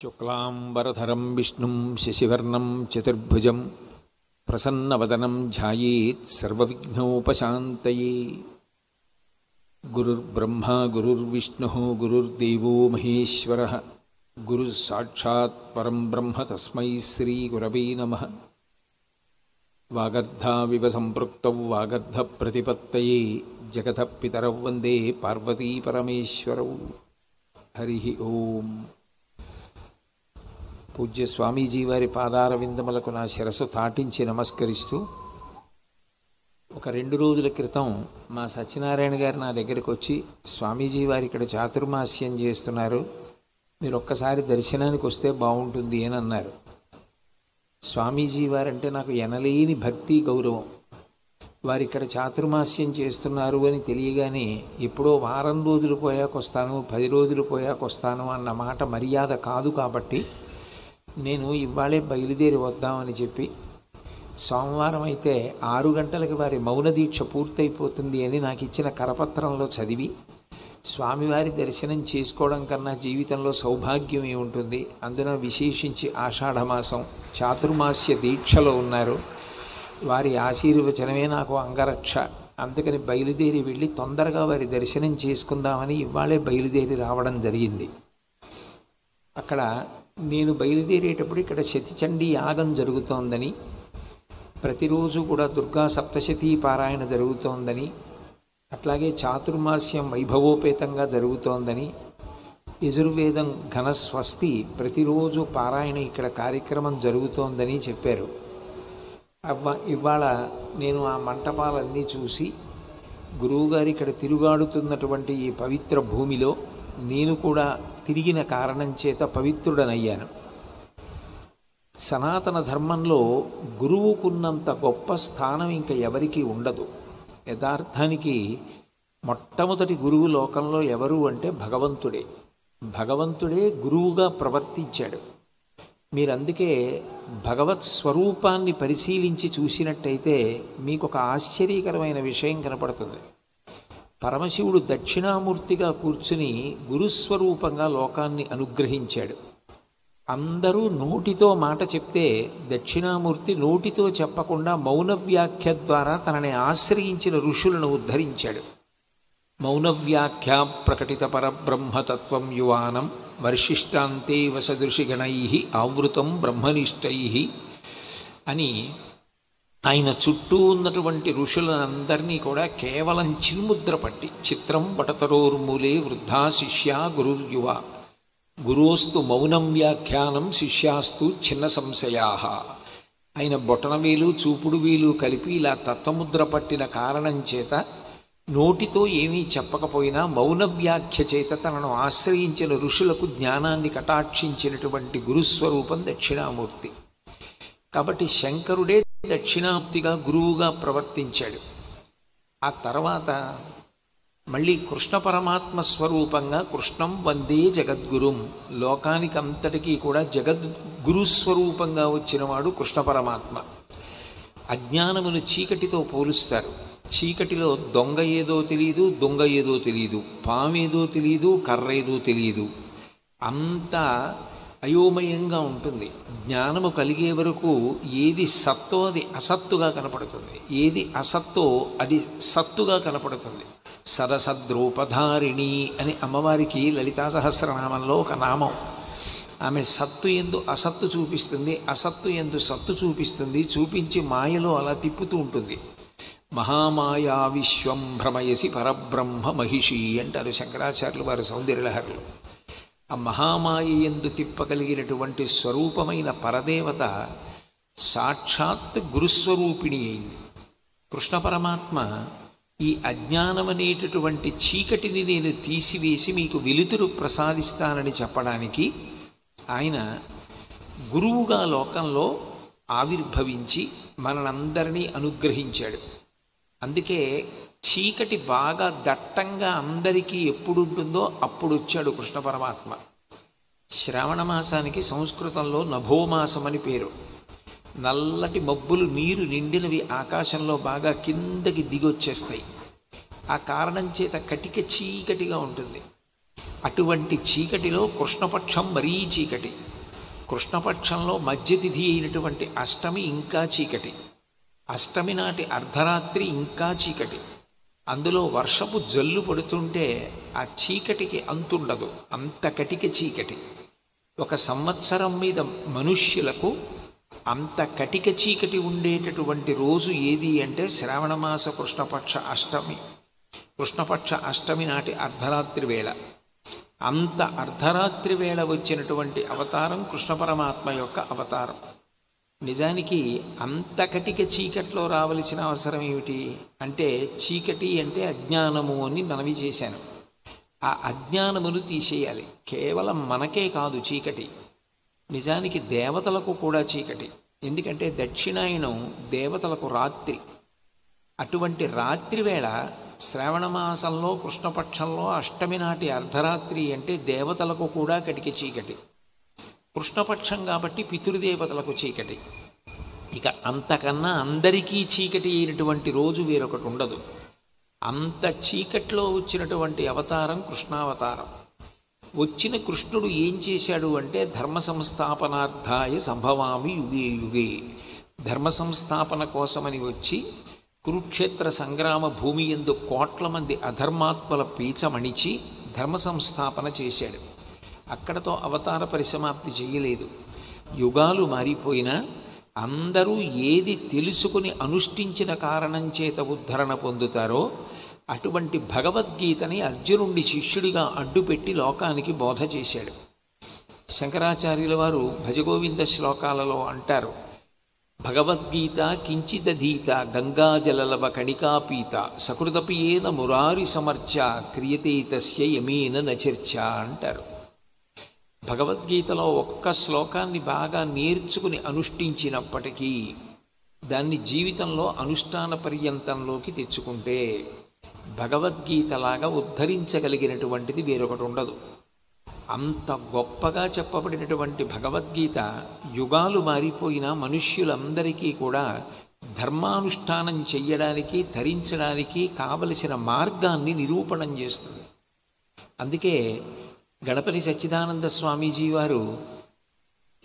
శుక్లాంబరధరం విష్ణుం శశివర్ణం చతుర్భుజం ప్రసన్నవదనం ధ్యాయేత్ సర్వవిఘ్నోపశాంతయే. గురుర్బ్రహ్మా గురుర్విష్ణుః గురుర్దేవో మహేశ్వరః గురుః సాక్షాత్ పరం బ్రహ్మ తస్మై శ్రీగురవే నమః. వాగర్ధావివ సంపృక్తౌ వాగర్ధప్రతిపత్తయే జగతః పితరౌ వందే పార్వతీ పరమేశ్వరౌ. హరి ఓం. పూజ్య స్వామీజీ వారి పాదార విందములకు నా శిరస్సు తాటించి నమస్కరిస్తూ, ఒక 2 రోజుల క్రితం మా సత్యనారాయణ గారు నా దగ్గరికి వచ్చి, స్వామీజీ వారు ఇక్కడ చాతుర్మాస్యం చేస్తున్నారు, మీరు ఒక్కసారి దర్శనానికి వస్తే బాగుంటుంది అని అన్నారు. స్వామీజీ వారంటే నాకు ఎనలేని భక్తి గౌరవం. వారు ఇక్కడ చాతుర్మాస్యం చేస్తున్నారు అని తెలియగానే ఎప్పుడో వారం రోజులు పోయాక వస్తాను, 10 రోజులు పోయాక వస్తాను అన్న మాట మర్యాద కాదు. కాబట్టి నేను ఇవాళే బయలుదేరి వద్దామని చెప్పి, సోమవారం అయితే 6 గంటలకి వారి మౌన దీక్ష పూర్తయిపోతుంది అని నాకు ఇచ్చిన కరపత్రంలో చదివి, స్వామివారి దర్శనం చేసుకోవడం కన్నా జీవితంలో సౌభాగ్యం ఏముంటుంది, అందున విశేషించి ఆషాఢమాసం చాతుర్మాస్య దీక్షలో ఉన్నారు, వారి ఆశీర్వచనమే నాకు అంగరక్ష, అందుకని బయలుదేరి వెళ్ళి తొందరగా వారి దర్శనం చేసుకుందామని ఇవాళే బయలుదేరి రావడం జరిగింది. అక్కడ నేను బయలుదేరేటప్పుడు ఇక్కడ శతిచండీ యాగం జరుగుతోందని, ప్రతిరోజు కూడా దుర్గా సప్తశతీ పారాయణ జరుగుతోందని, అట్లాగే చాతుర్మాస్యం వైభవోపేతంగా జరుగుతోందని, యజుర్వేదం ఘనస్వస్తి ప్రతిరోజు పారాయణ ఇక్కడ కార్యక్రమం జరుగుతోందని చెప్పారు. ఇవాళ నేను ఆ మంటపాలన్నీ చూసి, గురువుగారు ఇక్కడ తిరుగాడుతున్నటువంటి ఈ పవిత్ర భూమిలో నేను కూడా తిరిగిన కారణం చేత పవిత్రుడనయ్యాను. సనాతన ధర్మంలో గురువుకున్నంత గొప్ప స్థానం ఇంకా ఎవరికీ ఉండదు. యథార్థానికి మొట్టమొదటి గురువు లోకంలో ఎవరు అంటే భగవంతుడే. భగవంతుడే గురువుగా ప్రవర్తించాడు. మీరందుకే భగవత్ స్వరూపాన్ని పరిశీలించి చూసినట్టయితే మీకు ఒక ఆశ్చర్యకరమైన విషయం కనపడుతుంది. పరమశివుడు దక్షిణామూర్తిగా కూర్చుని గురుస్వరూపంగా లోకాన్ని అనుగ్రహించాడు. అందరూ నోటితో మాట చెప్తే దక్షిణామూర్తి నోటితో చెప్పకుండా మౌన వ్యాఖ్య ద్వారా తనని ఆశ్రయించిన ఋషులను ఉద్ధరించాడు. మౌన వ్యాఖ్యా ప్రకటిత పరబ్రహ్మతత్వం యువానం వర్షిష్టాంతే వసదృషిగణై ఆవృతం బ్రహ్మనిష్టై అని ఆయన చుట్టూ ఉన్నటువంటి ఋషులందరినీ కూడా కేవలం చిన్ముద్ర పట్టి, చిత్రం వటతరోర్మూలే వృద్ధా శిష్యా గురుర్యువ గురోస్తు మౌనం వ్యాఖ్యానం శిష్యాస్తు చిన్న సంశయా. ఆయన బొటనవేలు చూపుడు వేలు కలిపి ఇలా తత్వముద్ర పట్టిన కారణం చేత నోటితో ఏమీ చెప్పకపోయినా మౌన వ్యాఖ్య చేత తనను ఆశ్రయించిన ఋషులకు జ్ఞానాన్ని కటాక్షించినటువంటి గురుస్వరూపం దక్షిణామూర్తి. కాబట్టి శంకరుడే దక్షిణామూర్తిగా గురువుగా ప్రవర్తించాడు. ఆ తర్వాత మళ్ళీ కృష్ణ పరమాత్మ స్వరూపంగా కృష్ణం వందే జగద్గురుం, లోకానికంతటికీ కూడా జగద్గురు స్వరూపంగా వచ్చినవాడు కృష్ణ పరమాత్మ. అజ్ఞానమును చీకటితో పోలుస్తారు. చీకటిలో దొంగ ఏదో తెలియదు, దొంగ ఏదో తెలియదు, పామేదో తెలియదు, కర్ర ఏదో తెలియదు, అంతా అయోమయంగా ఉంటుంది. జ్ఞానము కలిగే వరకు ఏది సత్తో అది అసత్తుగా కనపడుతుంది, ఏది అసత్తో అది సత్తుగా కనపడుతుంది. సదసద్రూపధారిణి అని అమ్మవారికి లలితా సహస్రనామంలో ఒక నామం. ఆమె సత్తు యందు అసత్తు చూపిస్తుంది, అసత్తు యందు సత్తు చూపిస్తుంది, చూపించి మాయలో అలా తిప్పుతూ ఉంటుంది. మహామాయా విశ్వం భ్రమయసి పరబ్రహ్మ మహిషి అంటారు శంకరాచార్యులు వారి సౌందర్యలహరిలో. ఆ మహామాయ యందు తిప్పగలిగినటువంటి స్వరూపమైన పరదేవత సాక్షాత్ గురుస్వరూపిణి అయింది. కృష్ణ పరమాత్మ ఈ అజ్ఞానమనేటటువంటి చీకటిని నేను తీసివేసి మీకు వెలుతురు ప్రసాదిస్తానని చెప్పడానికి ఆయన గురువుగా లోకంలో ఆవిర్భవించి మనందరినీ అనుగ్రహించాడు. అందుకే చీకటి బాగా దట్టంగా అందరికీ ఎప్పుడు ఉంటుందో అప్పుడు వచ్చాడు కృష్ణ పరమాత్మ. శ్రావణ మాసానికి సంస్కృతంలో నభోమాసం అని పేరు. నల్లటి మబ్బులు నీరు నిండినవి ఆకాశంలో బాగా కిందకి దిగొచ్చేస్తాయి. ఆ కారణం చేత కటిక చీకటిగా ఉంటుంది. అటువంటి చీకటిలో కృష్ణపక్షం మరీ చీకటి. కృష్ణపక్షంలో మధ్యతిథి అయినటువంటి అష్టమి ఇంకా చీకటి. అష్టమి నాటి అర్ధరాత్రి ఇంకా చీకటి. అందులో వర్షపు జల్లు పడుతుంటే ఆ చీకటికి అంతుండదు, అంత కటిక చీకటి. ఒక సంవత్సరం మీద మనుష్యులకు అంత కటిక చీకటి ఉండేటటువంటి రోజు ఏది అంటే శ్రావణమాస కృష్ణపక్ష అష్టమి. కృష్ణపక్ష అష్టమి నాటి అర్ధరాత్రి వేళ. అంత అర్ధరాత్రి వేళ వచ్చినటువంటి అవతారం కృష్ణ పరమాత్మ యొక్క అవతారం. నిజానికి అంత కటిక చీకట్లో రావలసిన అవసరం ఏమిటి అంటే, చీకటి అంటే అజ్ఞానము అని మనవి చేశాను. ఆ అజ్ఞానమును తీసేయాలి. కేవలం మనకే కాదు చీకటి, నిజానికి దేవతలకు కూడా చీకటి. ఎందుకంటే దక్షిణాయనం దేవతలకు రాత్రి. అటువంటి రాత్రి వేళ శ్రావణమాసంలో కృష్ణపక్షంలో అష్టమి నాటి అర్ధరాత్రి అంటే దేవతలకు కూడా కటిక చీకటి. కృష్ణపక్షం కాబట్టి పితృదేవతలకు చీకటి. ఇక అంతకన్నా అందరికీ చీకటి అయినటువంటి రోజు వేరొకటి ఉండదు. అంత చీకట్లో వచ్చినటువంటి అవతారం కృష్ణావతారం. వచ్చిన కృష్ణుడు ఏం చేశాడు అంటే, ధర్మ సంస్థాపనార్థాయ సంభవామి యుగే యుగే. ధర్మ సంస్థాపన కోసమని వచ్చి కురుక్షేత్ర సంగ్రామ భూమి యందు కోట్ల మంది అధర్మాత్మల పీచమణిచి ధర్మ సంస్థాపన చేశాడు. అక్కడతో అవతార పరిసమాప్తి చేయలేదు. యుగాలు మారిపోయినా అందరూ ఏది తెలుసుకుని అనుష్ఠించిన కారణం చేత ఉద్ధరణ పొందుతారో అటువంటి భగవద్గీతని అర్జునుడి శిష్యుడిగా అడ్డుపెట్టి లోకానికి బోధ చేశాడు. శంకరాచార్యుల వారు భజగోవింద శ్లోకాలలో అంటారు, భగవద్గీత కించిదధీత గంగాజలలవ కణికాపీత సకృతపి ఏన మురారి సమర్చ క్రియతే తస్య యమేన నచర్చ అంటారు. భగవద్గీతలో ఒక్క శ్లోకాన్ని బాగా నేర్చుకుని అనుష్ఠించినప్పటికీ దాన్ని జీవితంలో అనుష్ఠాన పర్యంతంలోకి తెచ్చుకుంటే భగవద్గీతలాగా ఉద్ధరించగలిగినటువంటిది వేరొకటి ఉండదు. అంత గొప్పగా చెప్పబడినటువంటి భగవద్గీత యుగాలు మారిపోయిన మనుష్యులందరికీ కూడా ధర్మానుష్ఠానం చెయ్యడానికి, ధరించడానికి కావలసిన మార్గాన్ని నిరూపణం చేస్తుంది. అందుకే గణపతి సచ్చిదానంద స్వామీజీ వారు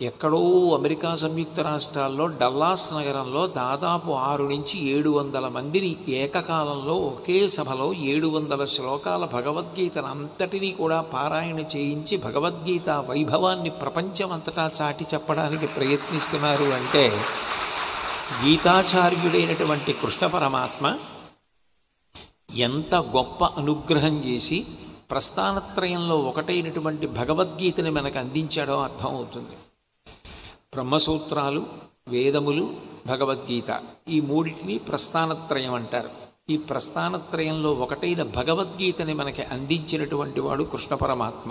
ఎక్కడో అమెరికా సంయుక్త రాష్ట్రాల్లో డల్లాస్ నగరంలో దాదాపు 600 నుంచి 700 మందిని ఏకకాలంలో ఒకే సభలో 700 శ్లోకాల భగవద్గీతను అంతటినీ కూడా పారాయణ చేయించి భగవద్గీత వైభవాన్ని ప్రపంచమంతటా చాటి చెప్పడానికి ప్రయత్నిస్తున్నారు. అంటే గీతాచార్యుడైనటువంటి కృష్ణ పరమాత్మ ఎంత గొప్ప అనుగ్రహం చేసి ప్రస్థానత్రయంలో ఒకటైనటువంటి భగవద్గీతని మనకు అందించాడో అర్థమవుతుంది. బ్రహ్మసూత్రాలు, వేదములు, భగవద్గీత ఈ మూడింటిని ప్రస్థానత్రయం అంటారు. ఈ ప్రస్థానత్రయంలో ఒకటైన భగవద్గీతని మనకి అందించినటువంటి వాడు కృష్ణ పరమాత్మ.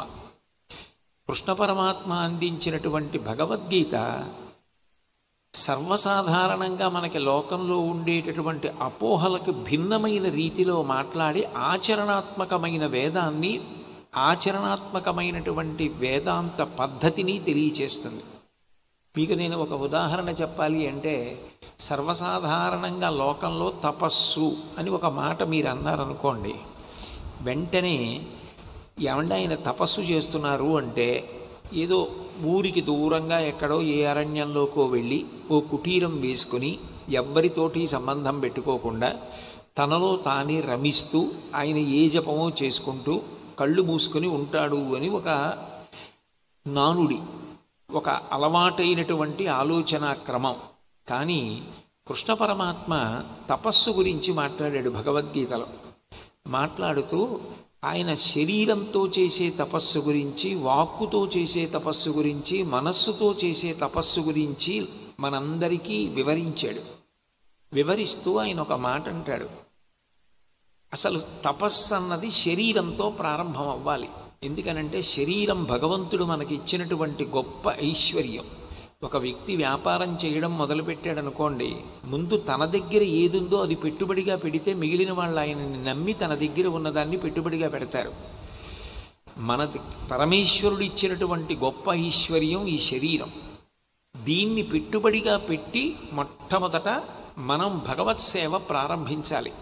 కృష్ణ పరమాత్మ అందించినటువంటి భగవద్గీత సర్వసాధారణంగా మనకి లోకంలో ఉండేటటువంటి అపోహలకు భిన్నమైన రీతిలో మాట్లాడి ఆచరణాత్మకమైన వేదాన్ని, ఆచరణాత్మకమైనటువంటి వేదాంత పద్ధతిని తెలియచేస్తుంది. మీకు నేను ఒక ఉదాహరణ చెప్పాలి అంటే, సర్వసాధారణంగా లోకంలో తపస్సు అని ఒక మాట మీరు అన్నారనుకోండి, వెంటనే ఏమంటే ఆయన తపస్సు చేస్తున్నారు అంటే ఏదో ఊరికి దూరంగా ఎక్కడో ఏ అరణ్యంలోకో వెళ్ళి ఓ కుటీరం వేసుకుని ఎవ్వరితోటి సంబంధం పెట్టుకోకుండా తనలో తానే రమిస్తూ ఆయన ఏ జపమో చేసుకుంటూ కళ్ళు మూసుకొని ఉంటాడు అని ఒక నానుడి, ఒక అలవాటైనటువంటి ఆలోచనా క్రమం. కానీ కృష్ణ పరమాత్మ తపస్సు గురించి మాట్లాడాడు భగవద్గీతలో. మాట్లాడుతూ ఆయన శరీరంతో చేసే తపస్సు గురించి, వాక్కుతో చేసే తపస్సు గురించి, మనస్సుతో చేసే తపస్సు గురించి మనందరికీ వివరించాడు. వివరిస్తూ ఆయన ఒక మాట అంటాడు, అసలు తపస్సు అన్నది శరీరంతో ప్రారంభం అవ్వాలి. ఎందుకనంటే శరీరం భగవంతుడు మనకి ఇచ్చినటువంటి గొప్ప ఐశ్వర్యం. ఒక వ్యక్తి వ్యాపారం చేయడం మొదలుపెట్టాడనుకోండి, ముందు తన దగ్గర ఏదుందో అది పెట్టుబడిగా పెడితే మిగిలిన వాళ్ళు ఆయనని నమ్మి తన దగ్గర ఉన్నదాన్ని పెట్టుబడిగా పెడతారు. మన పరమేశ్వరుడు ఇచ్చినటువంటి గొప్ప ఐశ్వర్యం ఈ శరీరం. దీన్ని పెట్టుబడిగా పెట్టి మొట్టమొదట మనం భగవత్ సేవ ప్రారంభించాలి.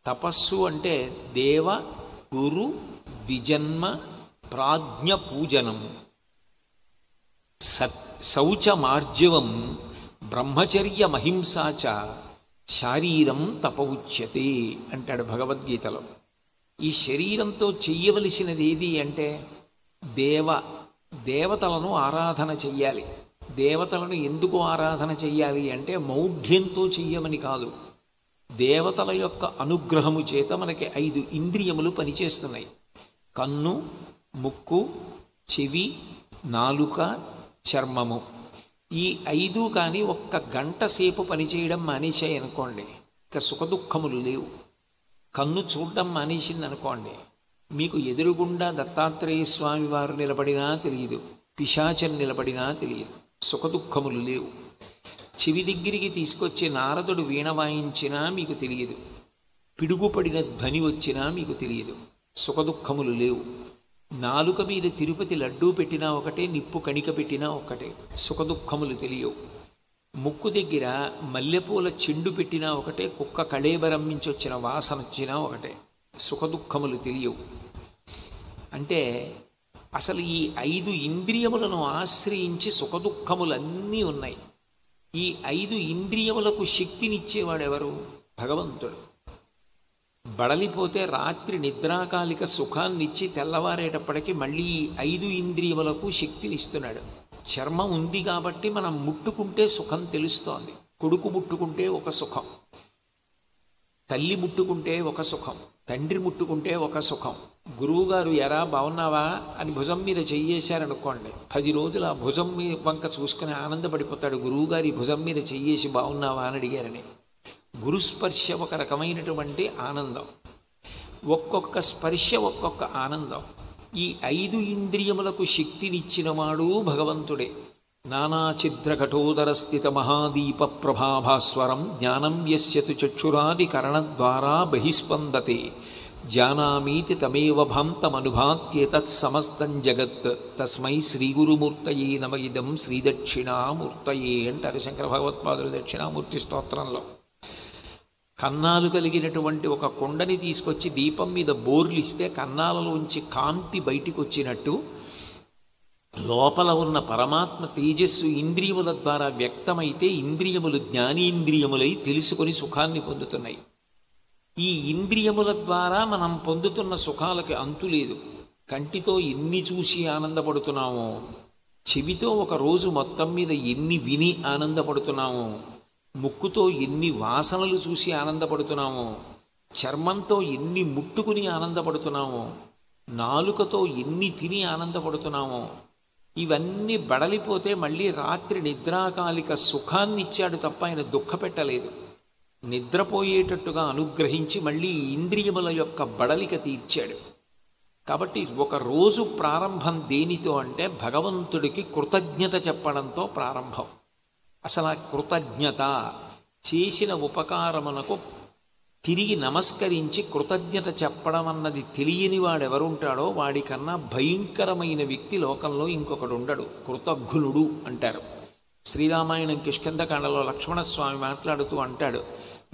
తపస్సు అంటే దేవ, గురు, ద్విజన్మ, ప్రాజ్ఞ పూజనం శౌచమార్జవం బ్రహ్మచర్య మహింసాచ శారీరం తపవుచ్యతే అంటాడు భగవద్గీతలో. ఈ శరీరంతో చెయ్యవలసినది ఏది అంటే దేవతలను ఆరాధన చెయ్యాలి. దేవతలను ఎందుకు ఆరాధన చెయ్యాలి అంటే మౌఢ్యంతో చెయ్యమని కాదు. దేవతల యొక్క అనుగ్రహము చేత మనకి 5 ఇంద్రియములు పనిచేస్తున్నాయి. కన్ను, ముక్కు, చెవి, నాలుక, చర్మము. ఈ 5 కానీ ఒక్క గంట సేపు పనిచేయడం మానేశాయి అనుకోండి, ఇక సుఖదుఖములు లేవు. కన్ను చూడడం మానేసింది అనుకోండి, మీకు ఎదురుగుండా దత్తాత్రేయ స్వామి వారు నిలబడినా తెలియదు, పిశాచం నిలబడినా తెలియదు, సుఖదుఖములు లేవు. చెవి దగ్గరికి తీసుకొచ్చి నారదుడు వీణ వాయించినా మీకు తెలియదు, పిడుగుపడిన ధ్వని వచ్చినా మీకు తెలియదు, సుఖదుఖములు లేవు. నాలుక మీద తిరుపతి లడ్డూ పెట్టినా ఒకటే, నిప్పు కణిక పెట్టినా ఒకటే, సుఖదుఖములు తెలియవు. ముక్కు దగ్గర మల్లెపూల చెండు పెట్టినా ఒకటే, కుక్క కళేబరం నుంచి వచ్చిన వాసన వచ్చినా ఒకటే, సుఖదుఖములు తెలియవు. అంటే అసలు ఈ 5 ఇంద్రియములను ఆశ్రయించి సుఖదుఖములన్నీ ఉన్నాయి. ఈ 5 ఇంద్రియములకు శక్తినిచ్చేవాడెవరు? భగవంతుడు. బడలిపోతే రాత్రి నిద్రాకాలిక సుఖాన్నిచ్చి తెల్లవారేటప్పటికి మళ్ళీ ఈ 5 ఇంద్రియములకు శక్తినిస్తున్నాడు. చర్మం ఉంది కాబట్టి మనం ముట్టుకుంటే సుఖం తెలుస్తోంది. కొడుకు ముట్టుకుంటే ఒక సుఖం, తల్లి ముట్టుకుంటే ఒక సుఖం, తండ్రి ముట్టుకుంటే ఒక సుఖం. గురువుగారు ఎరా బాగున్నావా అని భుజం మీద చెయ్యేశారనుకోండి, 10 రోజులు ఆ భుజం మీద వంక చూసుకుని ఆనందపడిపోతాడు. గురువుగారి భుజం మీద చెయ్యేసి బాగున్నావా అని అడిగారని. గురుస్పర్శ ఒక రకమైనటువంటి ఆనందం. ఒక్కొక్క స్పర్శ ఒక్కొక్క ఆనందం. ఈ 5 ఇంద్రియములకు శక్తినిచ్చినవాడు భగవంతుడే. నానాఛిద్రకఠోదర స్థిత మహాదీప ప్రభాభాస్వరం జ్ఞానం యస్యతు చక్షురాది కరణద్వారా బహిస్పందతే జానామీతి తమేవ భాంతమనుభాత్యేతత్ సమస్తం జగత్ తస్మై శ్రీగురుమూర్తయే నమ ఇదం శ్రీదక్షిణామూర్తయే అంటారు శంకర భగవత్పాదులు దక్షిణామూర్తి స్తోత్రంలో. కన్నాలు కలిగినటువంటి ఒక కొండని తీసుకొచ్చి దీపం మీద బోర్లిస్తే కన్నాలలోంచి కాంతి బయటికి వచ్చినట్టు లోపల ఉన్న పరమాత్మ తేజస్సు ఇంద్రియముల ద్వారా వ్యక్తమైతే ఇంద్రియములు జ్ఞానేంద్రియములై తెలుసుకొని సుఖాన్ని పొందుతున్నాయి. ఈ ఇంద్రియముల ద్వారా మనం పొందుతున్న సుఖాలకి అంతులేదు. కంటితో ఎన్ని చూసి ఆనందపడుతున్నామో, చెవితో ఒక రోజు మొత్తం మీద ఎన్ని విని ఆనందపడుతున్నామో, ముక్కుతో ఎన్ని వాసనలు చూసి ఆనందపడుతున్నామో, చర్మంతో ఎన్ని ముట్టుకుని ఆనందపడుతున్నామో, నాలుకతో ఎన్ని తిని ఆనందపడుతున్నామో, ఇవన్నీ బడలిపోతే మళ్ళీ రాత్రి నిద్రాకాలిక సుఖాన్ని ఇచ్చాడు తప్ప ఆయన దుఃఖపెట్టలేదు. నిద్రపోయేటట్టుగా అనుగ్రహించి మళ్ళీ ఇంద్రియముల యొక్క బడలిక తీర్చాడు. కాబట్టి ఒక రోజు ప్రారంభం దేనితో అంటే భగవంతుడికి కృతజ్ఞత చెప్పడంతో ప్రారంభం. అసలు ఆ కృతజ్ఞత చేసిన ఉపకారమునకు తిరిగి నమస్కరించి కృతజ్ఞత చెప్పడం అన్నది తెలియని వాడెవరుంటాడో వాడికన్నా భయంకరమైన వ్యక్తి లోకంలో ఇంకొకడు ఉండడు. కృతజ్ఞుడు అంటారు. శ్రీరామాయణం కిష్కింధకాండలో లక్ష్మణస్వామి మాట్లాడుతూ అంటాడు,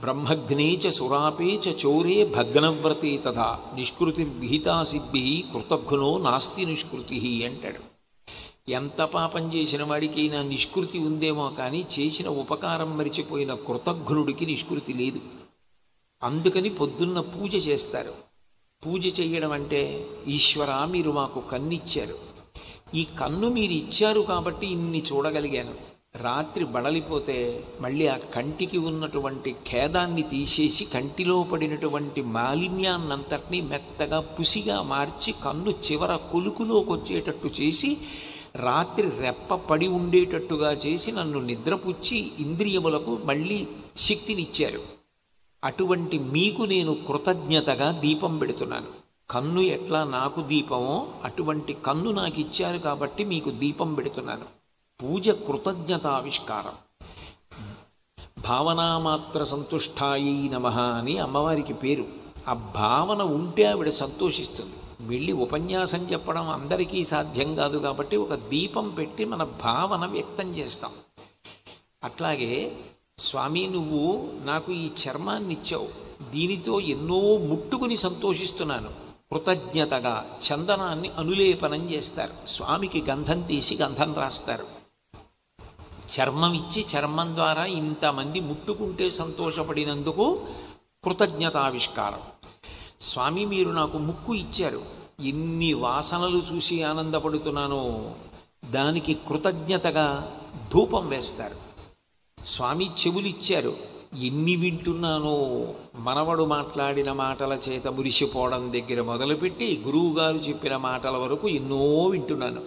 బ్రహ్మగ్నేచ సురాపేచ చోరే భగ్నవ్రతే తథా నిష్కృతిర్విహితా సిద్ధి కృతజ్ఞునో నాస్తి నిష్కృతి అంటాడు. ఎంత పాపం చేసిన వాడికి నా నిష్కృతి ఉందేమో కానీ చేసిన ఉపకారం మరిచిపోయిన కృతజ్ఞుడికి నిష్కృతి లేదు. అందుకని పొద్దున్న పూజ చేస్తారు. పూజ చేయడం అంటే ఈశ్వరా మీరు మాకు కన్నిచ్చారు, ఈ కన్ను మీరు ఇచ్చారు కాబట్టి ఇన్ని చూడగలిగాను. రాత్రి బడలిపోతే మళ్ళీ ఆ కంటికి ఉన్నటువంటి ఖేదాన్ని తీసేసి కంటిలో పడినటువంటి మాలిన్యాన్నంతటినీ మెత్తగా పుసిగా మార్చి కన్ను చివర కొలుకులోకి వచ్చేటట్టు చేసి రాత్రి రెప్ప పడి ఉండేటట్టుగా చేసి నన్ను నిద్రపుచ్చి ఇంద్రియములకు మళ్ళీ శక్తినిచ్చారు. అటువంటి మీకు నేను కృతజ్ఞతగా దీపం పెడుతున్నాను. కన్ను ఎట్లా నాకు దీపమో అటువంటి కన్ను నాకు ఇచ్చారు కాబట్టి మీకు దీపం పెడుతున్నాను. పూజ కృతజ్ఞతావిష్కారం. భావనామాత్ర సంతుష్టాయి నమః అని అమ్మవారికి పేరు. ఆ భావన ఉంటే ఆవిడ సంతోషిస్తుంది. వెళ్ళి ఉపన్యాసం చెప్పడం అందరికీ సాధ్యం కాదు కాబట్టి ఒక దీపం పెట్టి మన భావన వ్యక్తం చేస్తాం. అట్లాగే స్వామి నువ్వు నాకు ఈ చర్మాన్ని ఇచ్చావు, దీనితో ఎన్నో ముట్టుకుని సంతోషిస్తున్నాను, కృతజ్ఞతగా చందనాన్ని అనులేపనం చేస్తారు. స్వామికి గంధం తీసి గంధం రాస్తారు. చర్మం ఇచ్చి చర్మం ద్వారా ఇంతమంది ముట్టుకుంటే సంతోషపడినందుకు కృతజ్ఞతావిష్కారం. స్వామి మీరు నాకు ముక్కు ఇచ్చారు, ఎన్ని వాసనలు చూసి ఆనందపడుతున్నానో దానికి కృతజ్ఞతగా ధూపం వేస్తారు. స్వామి చెవులిచ్చారు, ఎన్ని వింటున్నానో, మనవడు మాట్లాడిన మాటల చేత మురిసిపోవడం దగ్గర మొదలుపెట్టి గురువుగారు చెప్పిన మాటల వరకు ఎన్నో వింటున్నాను.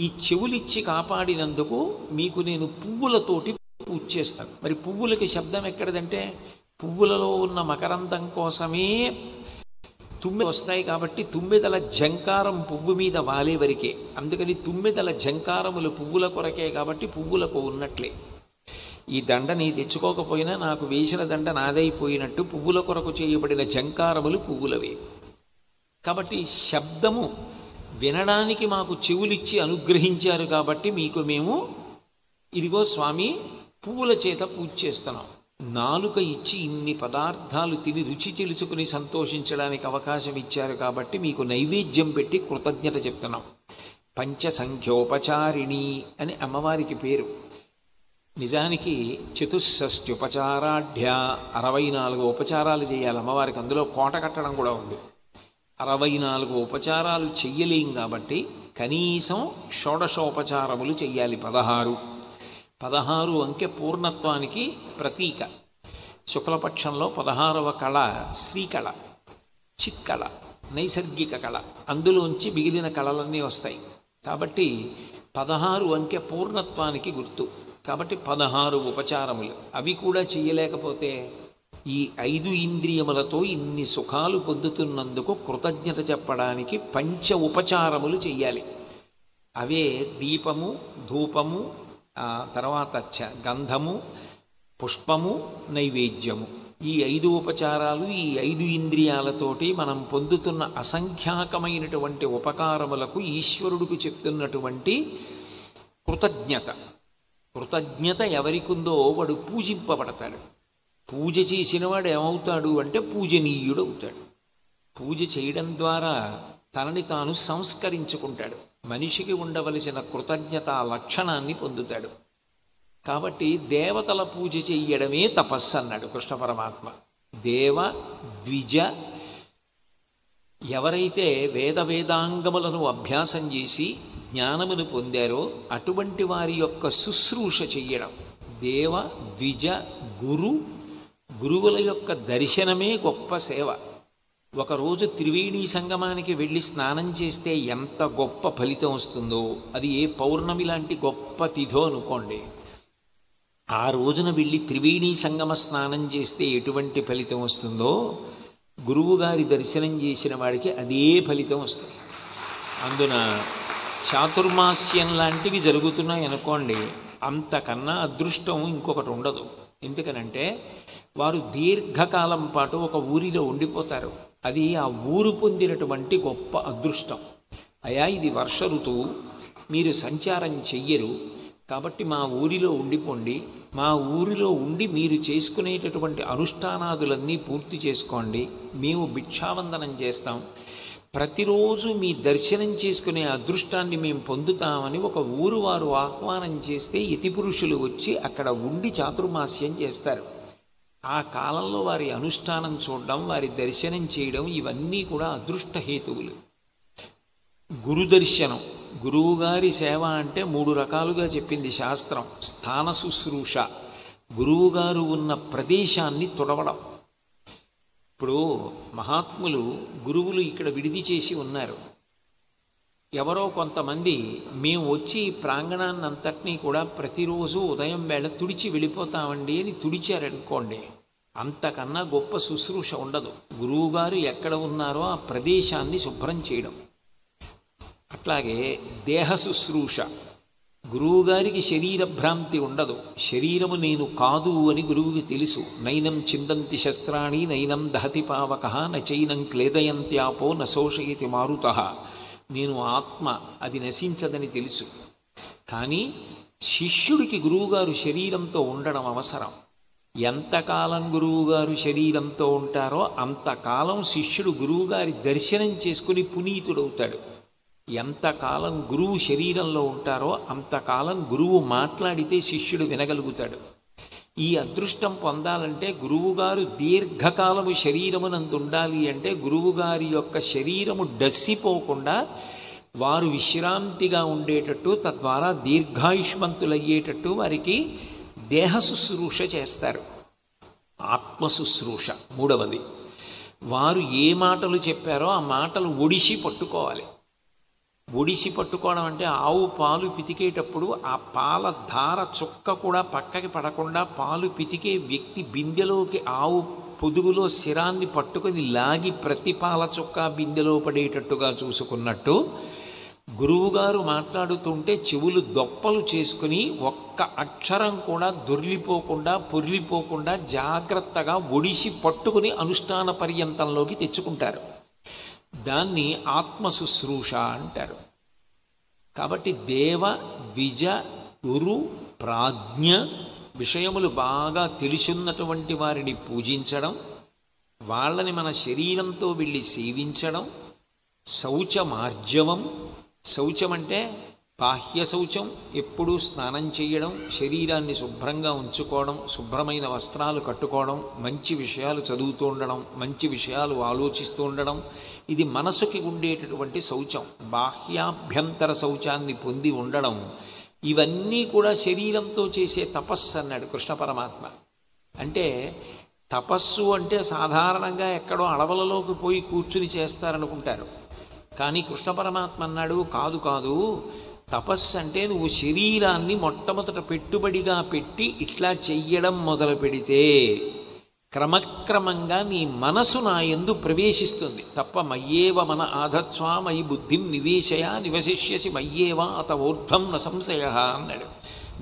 ఈ చెవులిచ్చి కాపాడినందుకు మీకు నేను పువ్వులతోటి పూజ చేస్తాను. మరి పువ్వులకి శబ్దం ఎక్కడదంటే పువ్వులలో ఉన్న మకరందం కోసమే తుమ్మె వస్తాయి కాబట్టి తుమ్మెదల జంకారం పువ్వు మీద వాలే వరకే. అందుకని తుమ్మెదల జంకారములు పువ్వుల కొరకే కాబట్టి పువ్వులకు ఉన్నట్లే. ఈ దండని తెచ్చుకోకపోయినా నాకు వేసిన దండ నాదైపోయినట్టు పువ్వుల కొరకు చేయబడిన జంకారములు పువ్వులవే. కాబట్టి శబ్దము వినడానికి మాకు చెవులిచ్చి అనుగ్రహించారు కాబట్టి మీకు మేము ఇదిగో స్వామి పువ్వుల చేత పూజ చేస్తున్నాం. నాలుక ఇచ్చి ఇన్ని పదార్థాలు తిని రుచి తెలుసుకుని సంతోషించడానికి అవకాశం ఇచ్చారు కాబట్టి మీకు నైవేద్యం పెట్టి కృతజ్ఞత చెప్తున్నాం. పంచసంఖ్యోపచారిణి అని అమ్మవారికి పేరు. నిజానికి చతుషష్ట్యుపచారాఢ్య 64 ఉపచారాలు చేయాలి అమ్మవారికి. అందులో కోట కట్టడం కూడా ఉంది. 64 ఉపచారాలు చెయ్యలేం కాబట్టి కనీసం షోడశోపచారములు చెయ్యాలి. 16 అంకె పూర్ణత్వానికి ప్రతీక. శుక్లపక్షంలో 16వ కళ శ్రీకళ, చిక్కళ, నైసర్గిక కళ. అందులోంచి మిగిలిన కళలన్నీ వస్తాయి. కాబట్టి 16 అంకె పూర్ణత్వానికి గుర్తు. కాబట్టి 16 ఉపచారములు. అవి కూడా చెయ్యలేకపోతే ఈ 5 ఇంద్రియములతో ఇన్ని సుఖాలు పొందుతున్నందుకు కృతజ్ఞత చెప్పడానికి పంచ ఉపచారములు చెయ్యాలి. అవే దీపము, ధూపము, తర్వాత గంధము, పుష్పము, నైవేద్యము. ఈ 5 ఉపచారాలు ఈ 5 ఇంద్రియాలతోటి మనం పొందుతున్న అసంఖ్యాకమైనటువంటి ఉపకారములకు ఈశ్వరుడికి చెప్తున్నటువంటి కృతజ్ఞత. కృతజ్ఞత ఎవరికుందో వాడు పూజింపబడతాడు. పూజ చేసినవాడు ఏమవుతాడు అంటే పూజనీయుడు అవుతాడు. పూజ చేయడం ద్వారా తనని తాను సంస్కరించుకుంటాడు. మనిషికి ఉండవలసిన కృతజ్ఞత లక్షణాన్ని పొందుతాడు. కాబట్టి దేవతల పూజ చెయ్యడమే తపస్సు అన్నాడు కృష్ణ పరమాత్మ. దేవ ద్విజ ఎవరైతే వేదాంగములను అభ్యాసం చేసి జ్ఞానమును పొందారో అటువంటి వారి యొక్క శుశ్రూష చెయ్యడం. దేవ ద్విజ గురువుల యొక్క దర్శనమే గొప్ప సేవ. ఒకరోజు త్రివేణీ సంగమానికి వెళ్ళి స్నానం చేస్తే ఎంత గొప్ప ఫలితం వస్తుందో, అది ఏ పౌర్ణమి లాంటి గొప్ప తిథో అనుకోండి, ఆ రోజున వెళ్ళి త్రివేణీ సంగమ స్నానం చేస్తే ఎటువంటి ఫలితం వస్తుందో గురువుగారి దర్శనం చేసిన వాడికి అదే ఫలితం వస్తుంది. అందున చాతుర్మాస్యం లాంటివి జరుగుతున్నాయి అనుకోండి, అంతకన్నా అదృష్టం ఇంకొకటి ఉండదు. ఎందుకనంటే వారు దీర్ఘకాలం పాటు ఒక ఊరిలో ఉండిపోతారు. అది ఆ ఊరు పొందినటువంటి గొప్ప అదృష్టం. అయా ఇది వర్ష ఋతువు, మీరు సంచారం చెయ్యరు కాబట్టి మా ఊరిలో ఉండిపోండి, మా ఊరిలో ఉండి మీరు చేసుకునేటటువంటి అనుష్ఠానాదులన్నీ పూర్తి చేసుకోండి, మేము భిక్షావందనం చేస్తాం, ప్రతిరోజు మీ దర్శనం చేసుకునే అదృష్టాన్ని మేము పొందుతామని ఒక ఊరు వారు ఆహ్వానం చేస్తే యతిపురుషులు వచ్చి అక్కడ ఉండి చాతుర్మాస్యం చేస్తారు. ఆ కాలంలో వారి అనుష్ఠానం చూడడం, వారి దర్శనం చేయడం ఇవన్నీ కూడా అదృష్ట హేతువులు. గురుదర్శనం, గురువుగారి సేవ అంటే 3 రకాలుగా చెప్పింది శాస్త్రం. స్థాన శుశ్రూష, గురువుగారు ఉన్న ప్రదేశాన్ని తుడవడం. ఇప్పుడు మహాత్ములు గురువులు ఇక్కడ విడిది చేసి ఉన్నారు. ఎవరో కొంతమంది మేము వచ్చి ప్రాంగణాన్ని అంతటినీ కూడా ప్రతిరోజు ఉదయం వేళ తుడిచి వెళ్ళిపోతామండి అని తుడిచారనుకోండి, అంతకన్నా గొప్ప శుశ్రూష ఉండదు. గురువుగారు ఎక్కడ ఉన్నారో ఆ ప్రదేశాన్ని శుభ్రం చేయడం. అట్లాగే దేహ శుశ్రూష, గురువుగారికి శరీర భ్రాంతి ఉండదు. శరీరము నేను కాదు అని గురువుకి తెలుసు. నైనం చిందంతి శస్త్రాణి నైనం దహతి పావక నచైనం క్లేదయంత్యాపో నశోషయతి మారుతః. నేను ఆత్మ, అది నశించదని తెలుసు. కానీ శిష్యుడికి గురువుగారు శరీరంతో ఉండడం అవసరం. ఎంతకాలం గురువుగారు శరీరంతో ఉంటారో అంతకాలం శిష్యుడు గురువుగారి దర్శనం చేసుకుని పునీతుడవుతాడు. ఎంతకాలం గురువు శరీరంలో ఉంటారో అంతకాలం గురువు మాట్లాడితే శిష్యుడు వినగలుగుతాడు. ఈ అదృష్టం పొందాలంటే గురువుగారు దీర్ఘకాలము శరీరమునందు ఉండాలి అంటే గురువుగారి యొక్క శరీరము డస్సిపోకుండా వారు విశ్రాంతిగా ఉండేటట్టు, తద్వారా దీర్ఘాయుష్మంతులయ్యేటట్టు వారికి దేహ శుశ్రూష చేస్తారు. ఆత్మశుశ్రూష మూడవది. వారు ఏ మాటలు చెప్పారో ఆ మాటలు ఒడిసి పట్టుకోవాలి. ఒడిసి పట్టుకోవడం అంటే ఆవు పాలు పితికేటప్పుడు ఆ పాల ధార చుక్క కూడా పక్కకి పడకుండా పాలు పితికే వ్యక్తి బిందెలోకి ఆవు పొదుగులో శిరాన్ని పట్టుకొని లాగి ప్రతి పాల చుక్క బిందెలో పడేటట్టుగా చూసుకున్నట్టు గురువుగారు మాట్లాడుతుంటే చెవులు దొప్పలు చేసుకుని ఒక్క అక్షరం కూడా దొర్లిపోకుండా పొర్లిపోకుండా జాగ్రత్తగా ఒడిసి పట్టుకుని అనుష్ఠాన పర్యంతంలోకి తెచ్చుకుంటారు. దాన్ని ఆత్మశుశ్రూష అంటారు. కాబట్టి దేవ ద్విజ గురు ప్రాజ్ఞ విషయములు బాగా తెలుసున్నటువంటి వారిని పూజించడం, వాళ్ళని మన శరీరంతో వెళ్ళి సేవించడం, శౌచమార్జవం. శౌచం అంటే బాహ్య శౌచం, ఎప్పుడూ స్నానం చేయడం, శరీరాన్ని శుభ్రంగా ఉంచుకోవడం, శుభ్రమైన వస్త్రాలు కట్టుకోవడం, మంచి విషయాలు చదువుతూ ఉండడం, మంచి విషయాలు ఆలోచిస్తూ ఉండడం, ఇది మనసుకి ఉండేటటువంటి శౌచం. బాహ్యాభ్యంతర శౌచాన్ని పొంది ఉండడం, ఇవన్నీ కూడా శరీరంతో చేసే తపస్సు అన్నాడు కృష్ణ పరమాత్మ. అంటే తపస్సు అంటే సాధారణంగా ఎక్కడో అడవులలోకి పోయి కూర్చుని చేస్తారనుకుంటారు. కానీ కృష్ణ పరమాత్మ అన్నాడు, కాదు కాదు, తపస్సు అంటే నువ్వు శరీరాన్ని మొట్టమొదట పెట్టుబడిగా పెట్టి ఇట్లా చెయ్యడం మొదలు పెడితే క్రమక్రమంగా నీ మనసు నా యందు ప్రవేశిస్తుంది తప్ప మయ్యేవ మన ఆధత్స్వా మయి బుద్ధిం నివేశయ నివశిష్యసి మయ్యేవా అత ఊర్ధ్వం న సంశయ అన్నాడు.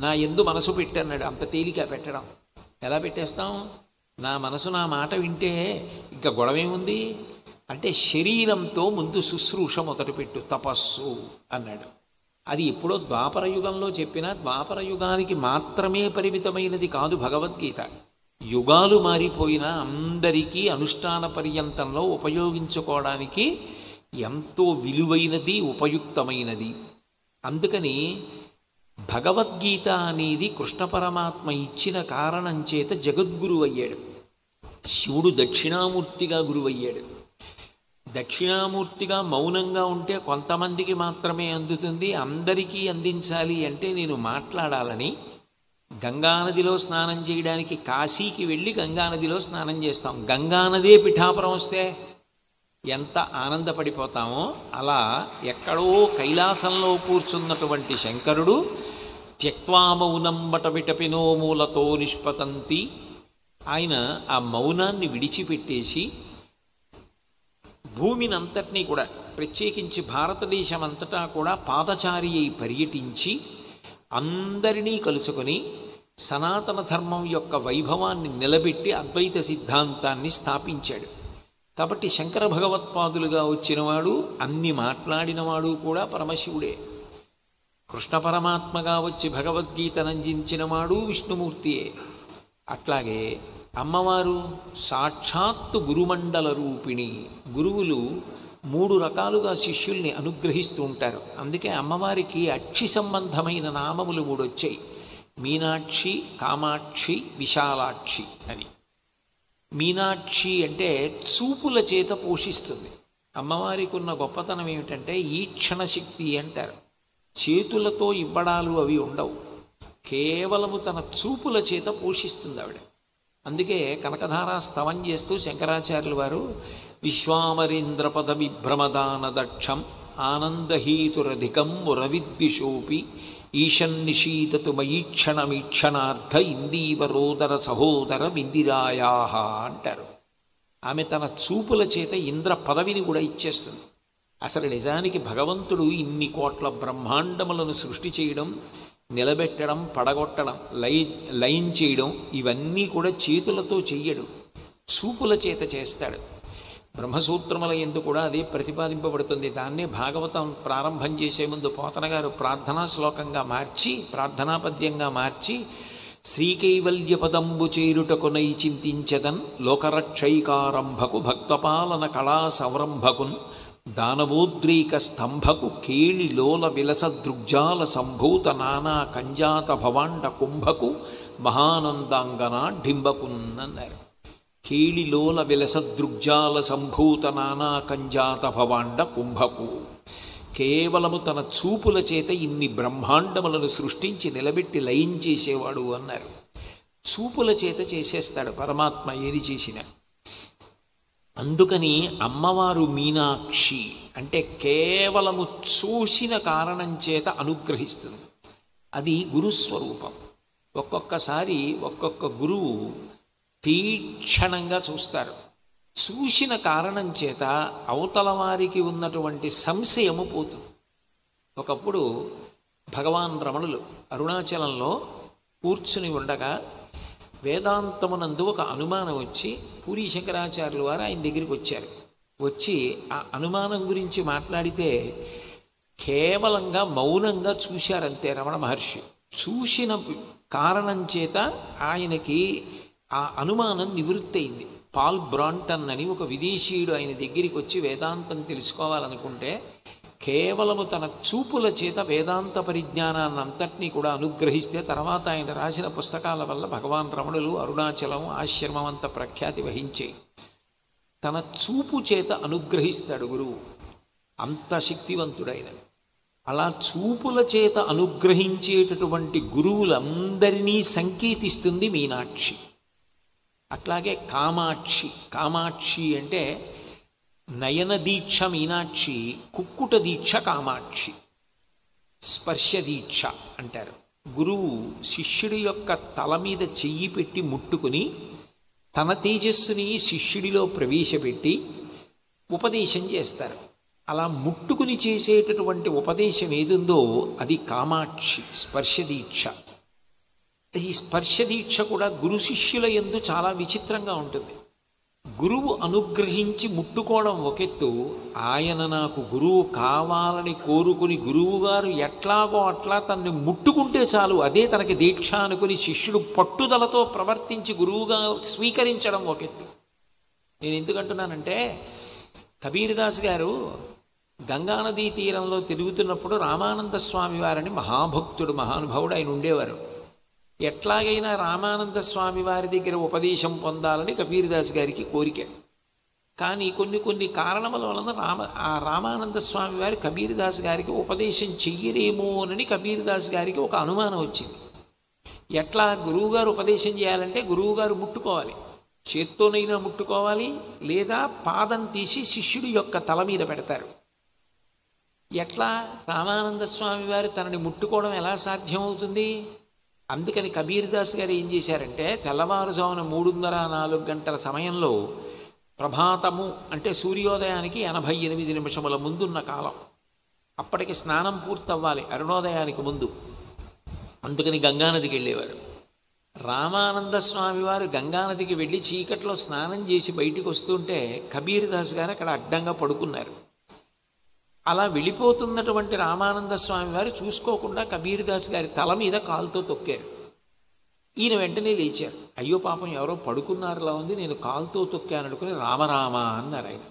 నా యందు మనసు పెట్టన్నాడు. అంత తేలిక పెట్టడం. ఎలా పెట్టేస్తాం? నా మనసు నా మాట వింటే ఇంకా గొడవేముంది అంటే శరీరంతో ముందు శుశ్రూష మొదలుపెట్టు, తపస్సు అన్నాడు. అది ఎప్పుడో ద్వాపర యుగంలో చెప్పినా ద్వాపర యుగానికి మాత్రమే పరిమితమైనది కాదు భగవద్గీత. యుగాలు మారిపోయినా అందరికీ అనుష్ఠాన పర్యంతంలో ఉపయోగించుకోవడానికి ఎంతో విలువైనది, ఉపయుక్తమైనది. అందుకని భగవద్గీత అనేది కృష్ణ పరమాత్మ ఇచ్చిన కారణం చేత జగద్గురువు అయ్యాడు. శివుడు దక్షిణామూర్తిగా గురువయ్యాడు. దక్షిణామూర్తిగా మౌనంగా ఉంటే కొంతమందికి మాత్రమే అందుతుంది, అందరికీ అందించాలి అంటే నేను మాట్లాడాలని గంగానదిలో స్నానం చేయడానికి కాశీకి వెళ్ళి గంగానదిలో స్నానం చేస్తాం. గంగానదే పిఠాపురం వస్తే ఎంత ఆనందపడిపోతామో, అలా ఎక్కడో కైలాసంలో కూర్చున్నటువంటి శంకరుడు త్యక్వా మౌనం వటవిటపినో మూలతో నిష్పతంతి, ఆయన ఆ మౌనాన్ని విడిచిపెట్టేసి భూమిని అంతటినీ కూడా ప్రత్యేకించి భారతదేశం అంతటా కూడా పాదచారి అయి పర్యటించి అందరినీ కలుసుకొని సనాతన ధర్మం యొక్క వైభవాన్ని నిలబెట్టి అద్వైత సిద్ధాంతాన్ని స్థాపించాడు. కాబట్టి శంకర భగవత్పాదులుగా వచ్చినవాడు, అన్ని మాట్లాడినవాడు కూడా పరమశివుడే. కృష్ణ పరమాత్మగా వచ్చి భగవద్గీతనందించినవాడు విష్ణుమూర్తియే. అట్లాగే అమ్మవారు సాక్షాత్తు గురుమండల రూపిణి. గురువులు 3 రకాలుగా శిష్యుల్ని అనుగ్రహిస్తూ ఉంటారు. అందుకే అమ్మవారికి అక్షి సంబంధమైన నామములు 3 వచ్చాయి. మీనాక్షి, కామాక్షి, విశాలాక్షి అని. మీనాక్షి అంటే చూపుల చేత పోషిస్తుంది. అమ్మవారికి ఉన్న గొప్పతనం ఏమిటంటే ఈక్షణ శక్తి అంటారు. చేతులతో ఇవ్వడాలు అవి ఉండవు, కేవలము తన చూపుల చేత పోషిస్తుంది ఆవిడ. అందుకే కనకధారా స్తవం చేస్తూ శంకరాచార్యుల వారు విశ్వామరేంద్రపద విభ్రమదాన దక్షం ఆనందహీతురధికం మురవిద్విషోపి ఈశన్నిషీదతు మయీక్షణమీక్షణార్థ ఇందీవరోదర సహోదర విందిరాయా అంటారు. ఆమె తన చూపుల చేత ఇంద్ర పదవిని కూడా ఇచ్చేస్తుంది. అసలు నిజానికి భగవంతుడు ఇన్ని కోట్ల బ్రహ్మాండములను సృష్టి చేయడం, నిలబెట్టడం, పడగొట్టడం, లయం చేయడం ఇవన్నీ కూడా చేతులతో చెయ్యడు, చూపుల చేత చేస్తాడు. బ్రహ్మసూత్రముల యందు కూడా అదే ప్రతిపాదింపబడుతుంది. దాన్నే భాగవతం ప్రారంభం చేసే ముందు పోతన గారు ప్రార్థనా శ్లోకంగా మార్చి, ప్రార్థనాపద్యంగా మార్చి శ్రీకైవల్య పదంబు చేరుటకునై చింతించదన్ లోకరక్షైకారంభకు భక్తపాలన కళా సంరంభకున్ దానవోద్రేక స్తంభకు కేళి లోల విలస దృగ్జాల సంభూత నానా కంజాత భవాండ కుంభకు మహానందాంగన డింబకున్నన్నారు. కేళిలోల విలస దృగ్జాల సంభూత నానా కంజాత భవాండ కుంభకు. కేవలము తన చూపుల చేత ఇన్ని బ్రహ్మాండములను సృష్టించి నిలబెట్టి లయం చేసేవాడు అన్నారు. చూపుల చేత చేసేస్తాడు పరమాత్మ ఏది చేసినా. అందుకని అమ్మవారు మీనాక్షి అంటే కేవలము చూసిన కారణం చేత అనుగ్రహిస్తుంది. అది గురుస్వరూపం. ఒక్కొక్కసారి ఒక్కొక్క గురువు తీక్షణంగా చూస్తారు. చూసిన కారణం చేత అవతల వారికి ఉన్నటువంటి సంశయము పోతుంది. ఒకప్పుడు భగవాన్ రమణులు అరుణాచలంలో కూర్చుని ఉండగా వేదాంతమునందు ఒక అనుమానం వచ్చి పూరీ శంకరాచార్యుల వారు ఆయన దగ్గరికి వచ్చారు. వచ్చి ఆ అనుమానం గురించి మాట్లాడితే కేవలంగా మౌనంగా చూశారంతే రమణ మహర్షి. చూసిన కారణం చేత ఆయనకి ఆ అనుమానం నివృత్తి అయింది. పాల్ బ్రాంటన్ అని ఒక విదేశీయుడు ఆయన దగ్గరికి వచ్చి వేదాంతం తెలుసుకోవాలనుకుంటే కేవలము తన చూపుల చేత వేదాంత పరిజ్ఞానాన్ని అంతటినీ కూడా అనుగ్రహిస్తే తర్వాత ఆయన రాసిన పుస్తకాల వల్ల భగవాన్ రమణులు అరుణాచలం ఆశ్రమం అంత ప్రఖ్యాతి వహించాయి. తన చూపు చేత అనుగ్రహిస్తాడు గురువు, అంత శక్తివంతుడైన. అలా చూపుల చేత అనుగ్రహించేటటువంటి గురువులందరినీ సంకేతిస్తుంది మీనాక్షి. అట్లాగే కామాక్షి. కామాక్షి అంటే నయన దీక్ష మీనాక్షి, కుక్కుట దీక్ష కామాక్షి, స్పర్శ దీక్ష అంటారు. గురువు శిష్యుడి యొక్క తల మీద చెయ్యి పెట్టి ముట్టుకుని తన తేజస్సుని శిష్యుడిలో ప్రవేశపెట్టి ఉపదేశం చేస్తారు. అలా ముట్టుకుని చేసేటటువంటి ఉపదేశం ఏదుందో అది కామాక్షి, స్పర్శ దీక్ష. ఈ స్పర్శ దీక్ష కూడా గురు శిష్యుల యందు చాలా విచిత్రంగా ఉంటుంది. గురువు అనుగ్రహించి ముట్టుకోవడం ఒకెత్తు, ఆయన నాకు గురువు కావాలని కోరుకుని గురువుగారు ఎట్లాగో అట్లా తనని ముట్టుకుంటే చాలు అదే తనకి దీక్ష అనుకుని శిష్యుడు పట్టుదలతో ప్రవర్తించి గురువుగా స్వీకరించడం ఒకెత్తు. నేను ఎందుకంటున్నానంటే కబీర్దాస్ గారు గంగానదీ తీరంలో తిరుగుతున్నప్పుడు రామానంద స్వామి వారిని మహాభక్తుడు మహానుభావుడు ఆయన ఉండేవారు. ఎట్లాగైనా రామానంద స్వామి వారి దగ్గర ఉపదేశం పొందాలని కబీర్దాస్ గారికి కోరిక. కానీ కొన్ని కారణముల వలన రామానంద స్వామి వారు కబీర్దాస్ గారికి ఉపదేశం చెయ్యరేమోనని కబీర్దాస్ గారికి ఒక అనుమానం వచ్చింది. ఎట్లా గురువుగారు ఉపదేశం చేయాలంటే గురువుగారు ముట్టుకోవాలి, చేత్తోనైనా ముట్టుకోవాలి, లేదా పాదం తీసి శిష్యుడి యొక్క తల మీద పెడతారు. ఎట్లా రామానంద స్వామి వారు తనని ముట్టుకోవడం ఎలా సాధ్యమవుతుంది? అందుకని కబీర్దాస్ గారు ఏం చేశారంటే తెల్లవారుజామున 3:30-4 గంటల సమయంలో ప్రభాతము అంటే సూర్యోదయానికి 88 నిమిషముల ముందున్న కాలం, అప్పటికి స్నానం పూర్తవ్వాలి అరుణోదయానికి ముందు. అందుకని గంగానదికి వెళ్ళేవారు. రామానంద స్వామి వారు గంగానదికి వెళ్ళి చీకట్లో స్నానం చేసి బయటికి వస్తుంటే కబీర్దాస్ గారు అక్కడ అడ్డంగా పడుకున్నారు. అలా వెళ్ళిపోతున్నటువంటి రామానంద స్వామి వారు చూసుకోకుండా కబీర్దాస్ గారి తల మీద కాలుతో తొక్కారు. ఈయన వెంటనే లేచారు. అయ్యో పాపం ఎవరో పడుకున్నారులా ఉంది, నేను కాలుతో తొక్కాను అనుకుని రామరామ అన్నారు ఆయన.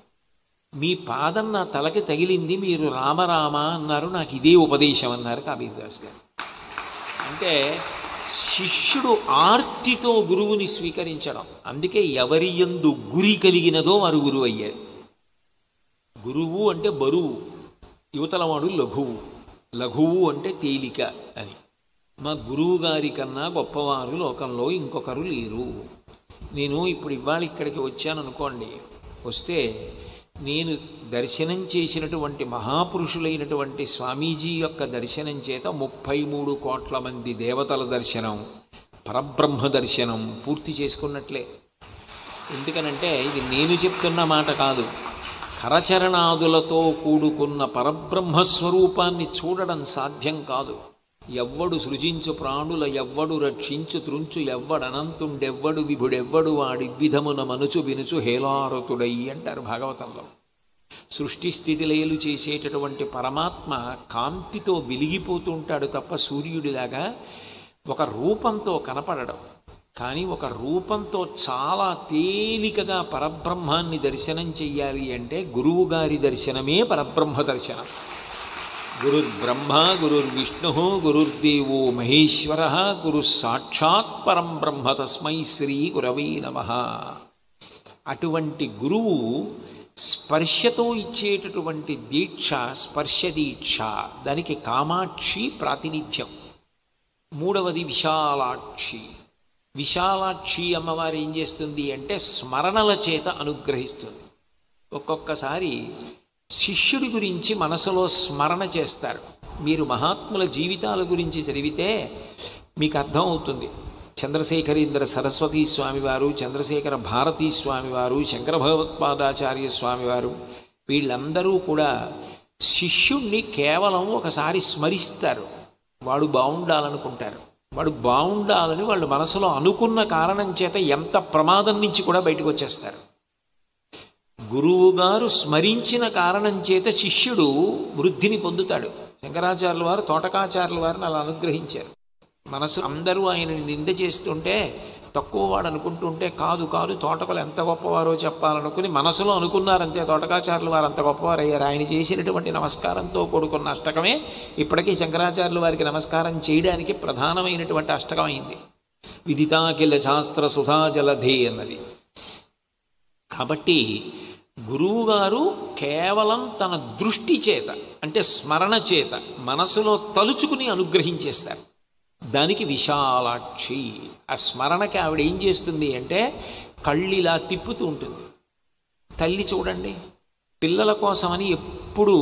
మీ పాదం నా తలకి తగిలింది, మీరు రామరామ అన్నారు, నాకు ఇదే ఉపదేశం అన్నారు కబీర్దాస్ గారు. అంటే శిష్యుడు ఆర్తితో గురువుని స్వీకరించడం. అందుకే ఎవరి యందు గురి కలిగినదో వారు గురువు అయ్యారు. గురువు అంటే బరువు, యువతలవాడు లఘువు. లఘువు అంటే తేలిక అని. మా గురువు గారి కన్నా గొప్పవారు లోకంలో ఇంకొకరు లేరు. నేను ఇప్పుడు ఇవాళ ఇక్కడికి వచ్చాను అనుకోండి, వస్తే నేను దర్శనం చేసినటువంటి మహాపురుషులైనటువంటి స్వామీజీ యొక్క దర్శనం చేత 33 కోట్ల మంది దేవతల దర్శనం, పరబ్రహ్మ దర్శనం పూర్తి చేసుకున్నట్లే. ఎందుకనంటే ఇది నేను చెప్తున్న మాట కాదు, కరచరణాదులతో కూడుకున్న పరబ్రహ్మస్వరూపాన్ని చూడడం సాధ్యం కాదు. ఎవ్వడు సృజించు ప్రాణుల ఎవ్వడు రక్షించు త్రుంచు ఎవ్వడనంతుండెవ్వడు విభుడెవ్వడు వాడి విధమున మనుచు వినుచు హేలారతుడై అంటారు భాగవతంలో. సృష్టి స్థితిలయలు చేసేటటువంటి పరమాత్మ కాంతితో వెలిగిపోతూ ఉంటాడు తప్ప సూర్యుడిలాగా ఒక రూపంతో కనపడడం. కానీ ఒక రూపంతో చాలా తేలికగా పరబ్రహ్మాన్ని దర్శనం చెయ్యాలి అంటే గురువు గారి దర్శనమే పరబ్రహ్మ దర్శనం. గురుర్బ్రహ్మ గురుర్విష్ణు గురుర్దేవో మహేశ్వర గురు సాక్షాత్ పరం బ్రహ్మ తస్మై శ్రీ గురవే నమః. అటువంటి గురువు స్పర్శతో ఇచ్చేటటువంటి దీక్ష స్పర్శ దీక్ష. దానికి కామాక్షి ప్రాతినిధ్యం. మూడవది విశాలాక్షి. విశాలాక్షి అమ్మవారు ఏం చేస్తుంది అంటే స్మరణల చేత అనుగ్రహిస్తుంది. ఒక్కొక్కసారి శిష్యుడి గురించి మనసులో స్మరణ చేస్తారు. మీరు మహాత్ముల జీవితాల గురించి చదివితే మీకు అర్థం అవుతుంది. చంద్రశేఖరేంద్ర సరస్వతీ స్వామివారు, చంద్రశేఖర భారతీ స్వామివారు, శంకర భగవత్పాదాచార్య స్వామివారు, వీళ్ళందరూ కూడా శిష్యుణ్ణి కేవలం ఒకసారి స్మరిస్తారు. వాడు బాగుండాలనుకుంటారు. వాడు బాగుండాలని వాళ్ళు మనసులో అనుకున్న కారణం చేత ఎంత ప్రమాదం నుంచి కూడా బయటకు వచ్చేస్తారు. గురువుగారు స్మరించిన కారణం చేత శిష్యుడు వృద్ధిని పొందుతాడు. శంకరాచార్యుల వారు తోటకాచార్యుల వారిని అలా అనుగ్రహించారు. మనసు అందరూ ఆయనని నింద చేస్తుంటే, తక్కువ వాడు అనుకుంటుంటే, కాదు కాదు తోటకలు ఎంత గొప్పవారో చెప్పాలనుకుని మనసులో అనుకున్నారంతే. తోటకాచార్యుల వారు అంత గొప్పవారయ్యారు. ఆయన చేసినటువంటి నమస్కారంతో కూడుకున్న అష్టకమే ఇప్పటికీ శంకరాచార్యుల వారికి నమస్కారం చేయడానికి ప్రధానమైనటువంటి అష్టకం అయింది. విదితాఖిల శాస్త్ర సుధా జలధే అన్నది. కాబట్టి గురువుగారు కేవలం తన దృష్టి చేత అంటే స్మరణ చేత మనసులో తలుచుకుని అనుగ్రహించేస్తారు. దానికి విశాలాక్షి. ఆ స్మరణకి ఆవిడ ఏం చేస్తుంది అంటే కళ్ళిలా తిప్పుతూ ఉంటుంది. తల్లి చూడండి, పిల్లల కోసమని ఎప్పుడూ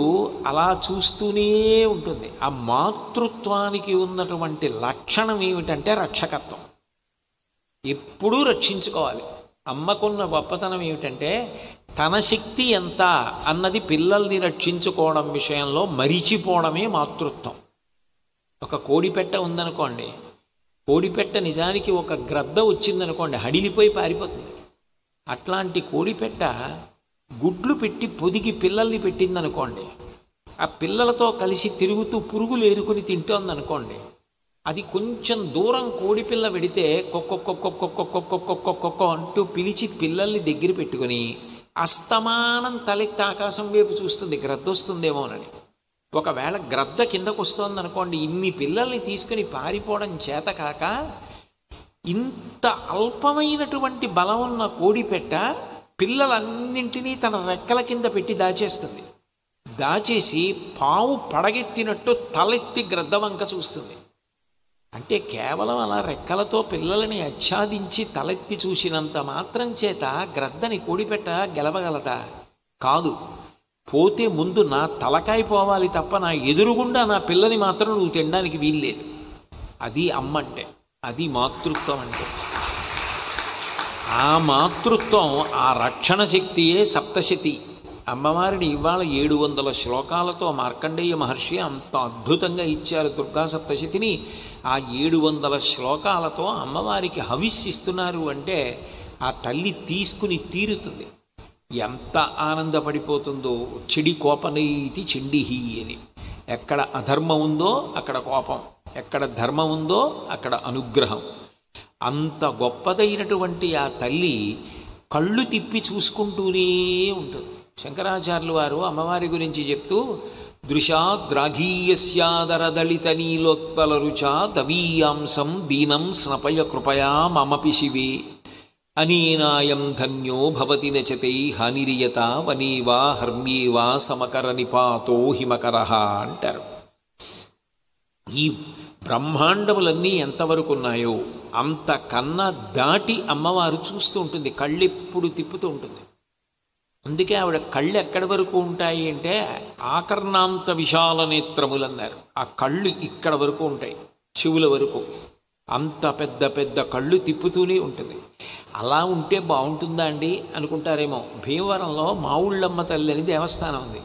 అలా చూస్తూనే ఉంటుంది. ఆ మాతృత్వానికి ఉన్నటువంటి లక్షణం ఏమిటంటే రక్షకత్వం. ఎప్పుడూ రక్షించుకోవాలి. అమ్మకున్న గొప్పతనం ఏమిటంటే తన శక్తి ఎంత అన్నది పిల్లల్ని రక్షించుకోవడం విషయంలో మరిచిపోవడమే మాతృత్వం. ఒక కోడిపెట్ట ఉందనుకోండి, కోడిపెట్ట నిజానికి ఒక గ్రద్ద వచ్చిందనుకోండి హడిలిపోయి పారిపోతుంది. అట్లాంటి కోడిపెట్ట గుడ్లు పెట్టి పొదిగి పిల్లల్ని పెట్టిందనుకోండి, ఆ పిల్లలతో కలిసి తిరుగుతూ పురుగులు ఏరుకుని తింటోందనుకోండి, అది కొంచెం దూరం కోడిపిల్ల పెడితే కొక్కొక్కొక్కొక్కొక్కొక్కొక్కొక్కొక్కొక్కొక్కొ అంటూ పిలిచి పిల్లల్ని దగ్గర పెట్టుకుని అస్తమానం తలెత్తి ఆకాశం వైపు చూస్తుంది గ్రద్దొస్తుందేమోనని. ఒకవేళ గ్రద్ద కిందకు వస్తోందనుకోండి, ఇన్ని పిల్లల్ని తీసుకుని పారిపోవడం చేత కాక ఇంత అల్పమైనటువంటి బలం ఉన్న కోడిపెట్ట పిల్లలన్నింటినీ తన రెక్కల కింద పెట్టి దాచేస్తుంది. దాచేసి పావు పడగెత్తినట్టు తలెత్తి గ్రద్ద వంక చూస్తుంది. అంటే కేవలం అలా రెక్కలతో పిల్లలని ఆచ్ఛాదించి తలెత్తి చూసినంత మాత్రం చేత గ్రద్దని కోడిపెట్ట గెలవగలదా? కాదు. పోతే ముందు నా తలకాయ పోవాలి తప్ప నా ఎదురుగుండా నా పిల్లని మాత్రం నువ్వు తినడానికి వీల్లేదు. అది అమ్మంటే, అది మాతృత్వం అంటే. ఆ మాతృత్వం, ఆ రక్షణ శక్తియే సప్తశతి. అమ్మవారిని ఇవాళ 700 శ్లోకాలతో మార్కండేయ మహర్షి అంత అద్భుతంగా ఇచ్చారు దుర్గా సప్తశతిని. ఆ 700 శ్లోకాలతో అమ్మవారికి హవిస్సిస్తున్నారు అంటే ఆ తల్లి తీసుకుని తీరుతుంది. ఎంత ఆనందపడిపోతుందో. చెడి కోపనైతి చెండిహి అని. ఎక్కడ అధర్మం ఉందో అక్కడ కోపం, ఎక్కడ ధర్మం ఉందో అక్కడ అనుగ్రహం. అంత గొప్పదైనటువంటి ఆ తల్లి కళ్ళు తిప్పి చూసుకుంటూనే ఉంటుంది. శంకరాచార్యులు వారు అమ్మవారి గురించి చెప్తూ దృశాద్రాఘీయస్యాదరదళిత నీలోత్పల రుచా దవీయాంసం దీనం స్నపయ కృపయా మమపి శివే అనేనాయం ధన్యో భవతి నచతే హానిరియత వనేవా హర్మ్యేవా సమకర నిపాతో హిమకరః అంటారు. ఈ బ్రహ్మాండములన్నీ ఎంతవరకు ఉన్నాయో అంతకన్నా దాటి అమ్మవారు చూస్తూ ఉంటుంది. కళ్ళెప్పుడు తిప్పుతూ ఉంటుంది. అందుకే ఆవిడ కళ్ళు ఎక్కడి వరకు ఉంటాయి అంటే ఆకర్ణాంత విశాల నేత్రములు అన్నారు. ఆ కళ్ళు ఇక్కడ వరకు ఉంటాయి, చెవుల వరకు. అంత పెద్ద పెద్ద కళ్ళు తిప్పుతూనే ఉంటుంది. అలా ఉంటే బాగుంటుందా అండి అనుకుంటారేమో. భీమవరంలో మావుళ్ళమ్మ తల్లి అని దేవస్థానం ఉంది.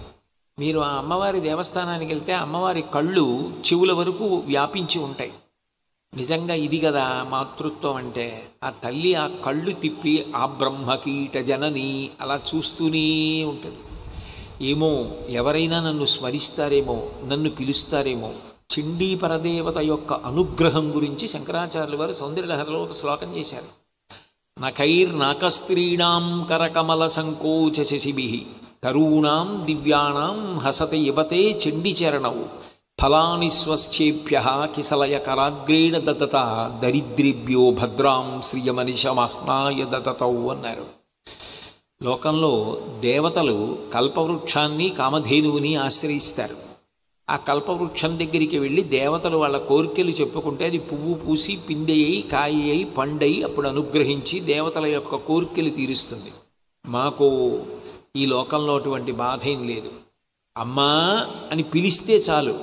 మీరు ఆ అమ్మవారి దేవస్థానానికి వెళ్తే అమ్మవారి కళ్ళు చెవుల వరకు వ్యాపించి ఉంటాయి. నిజంగా ఇది కదా మాతృత్వం అంటే. ఆ తల్లి ఆ కళ్ళు తిప్పి ఆ బ్రహ్మకీట జనని అలా చూస్తూనే ఉంటుంది. ఏమో ఎవరైనా నన్ను స్మరిస్తారేమో, నన్ను పిలుస్తారేమో, చండీ పరదేవత యొక్క అనుగ్రహం గురించి శంకరాచార్యుల వారు సౌందర్యలహరిలో ఒక శ్లోకం చేశారు. నఖైర్నాకస్త్రీణాం కరకమల సంకోచ శశిభి తరూణాం దివ్యానాం హసతే యువతే చండీచరణౌ ఫలాని స్వశ్చేభ్య కిసలయ కరాగ్రేణ దతత దరిద్రేభ్యో భద్రాం శ్రియమనిషమహ్నాయ దతతౌ అన్నారు. లోకంలో దేవతలు కల్పవృక్షాన్ని కామధేనువుని ఆశ్రయిస్తారు. ఆ కల్పవృక్షం దగ్గరికి వెళ్ళి దేవతలు వాళ్ళ కోరికలు చెప్పుకుంటే అది పువ్వు పూసి పిండి అయి కాయ అయి పండై అప్పుడు అనుగ్రహించి దేవతల యొక్క కోరికలు తీరుస్తుంది. మాకు ఈ లోకంలో అటువంటి బాధ ఏం లేదు. అమ్మా అని పిలిస్తే చాలు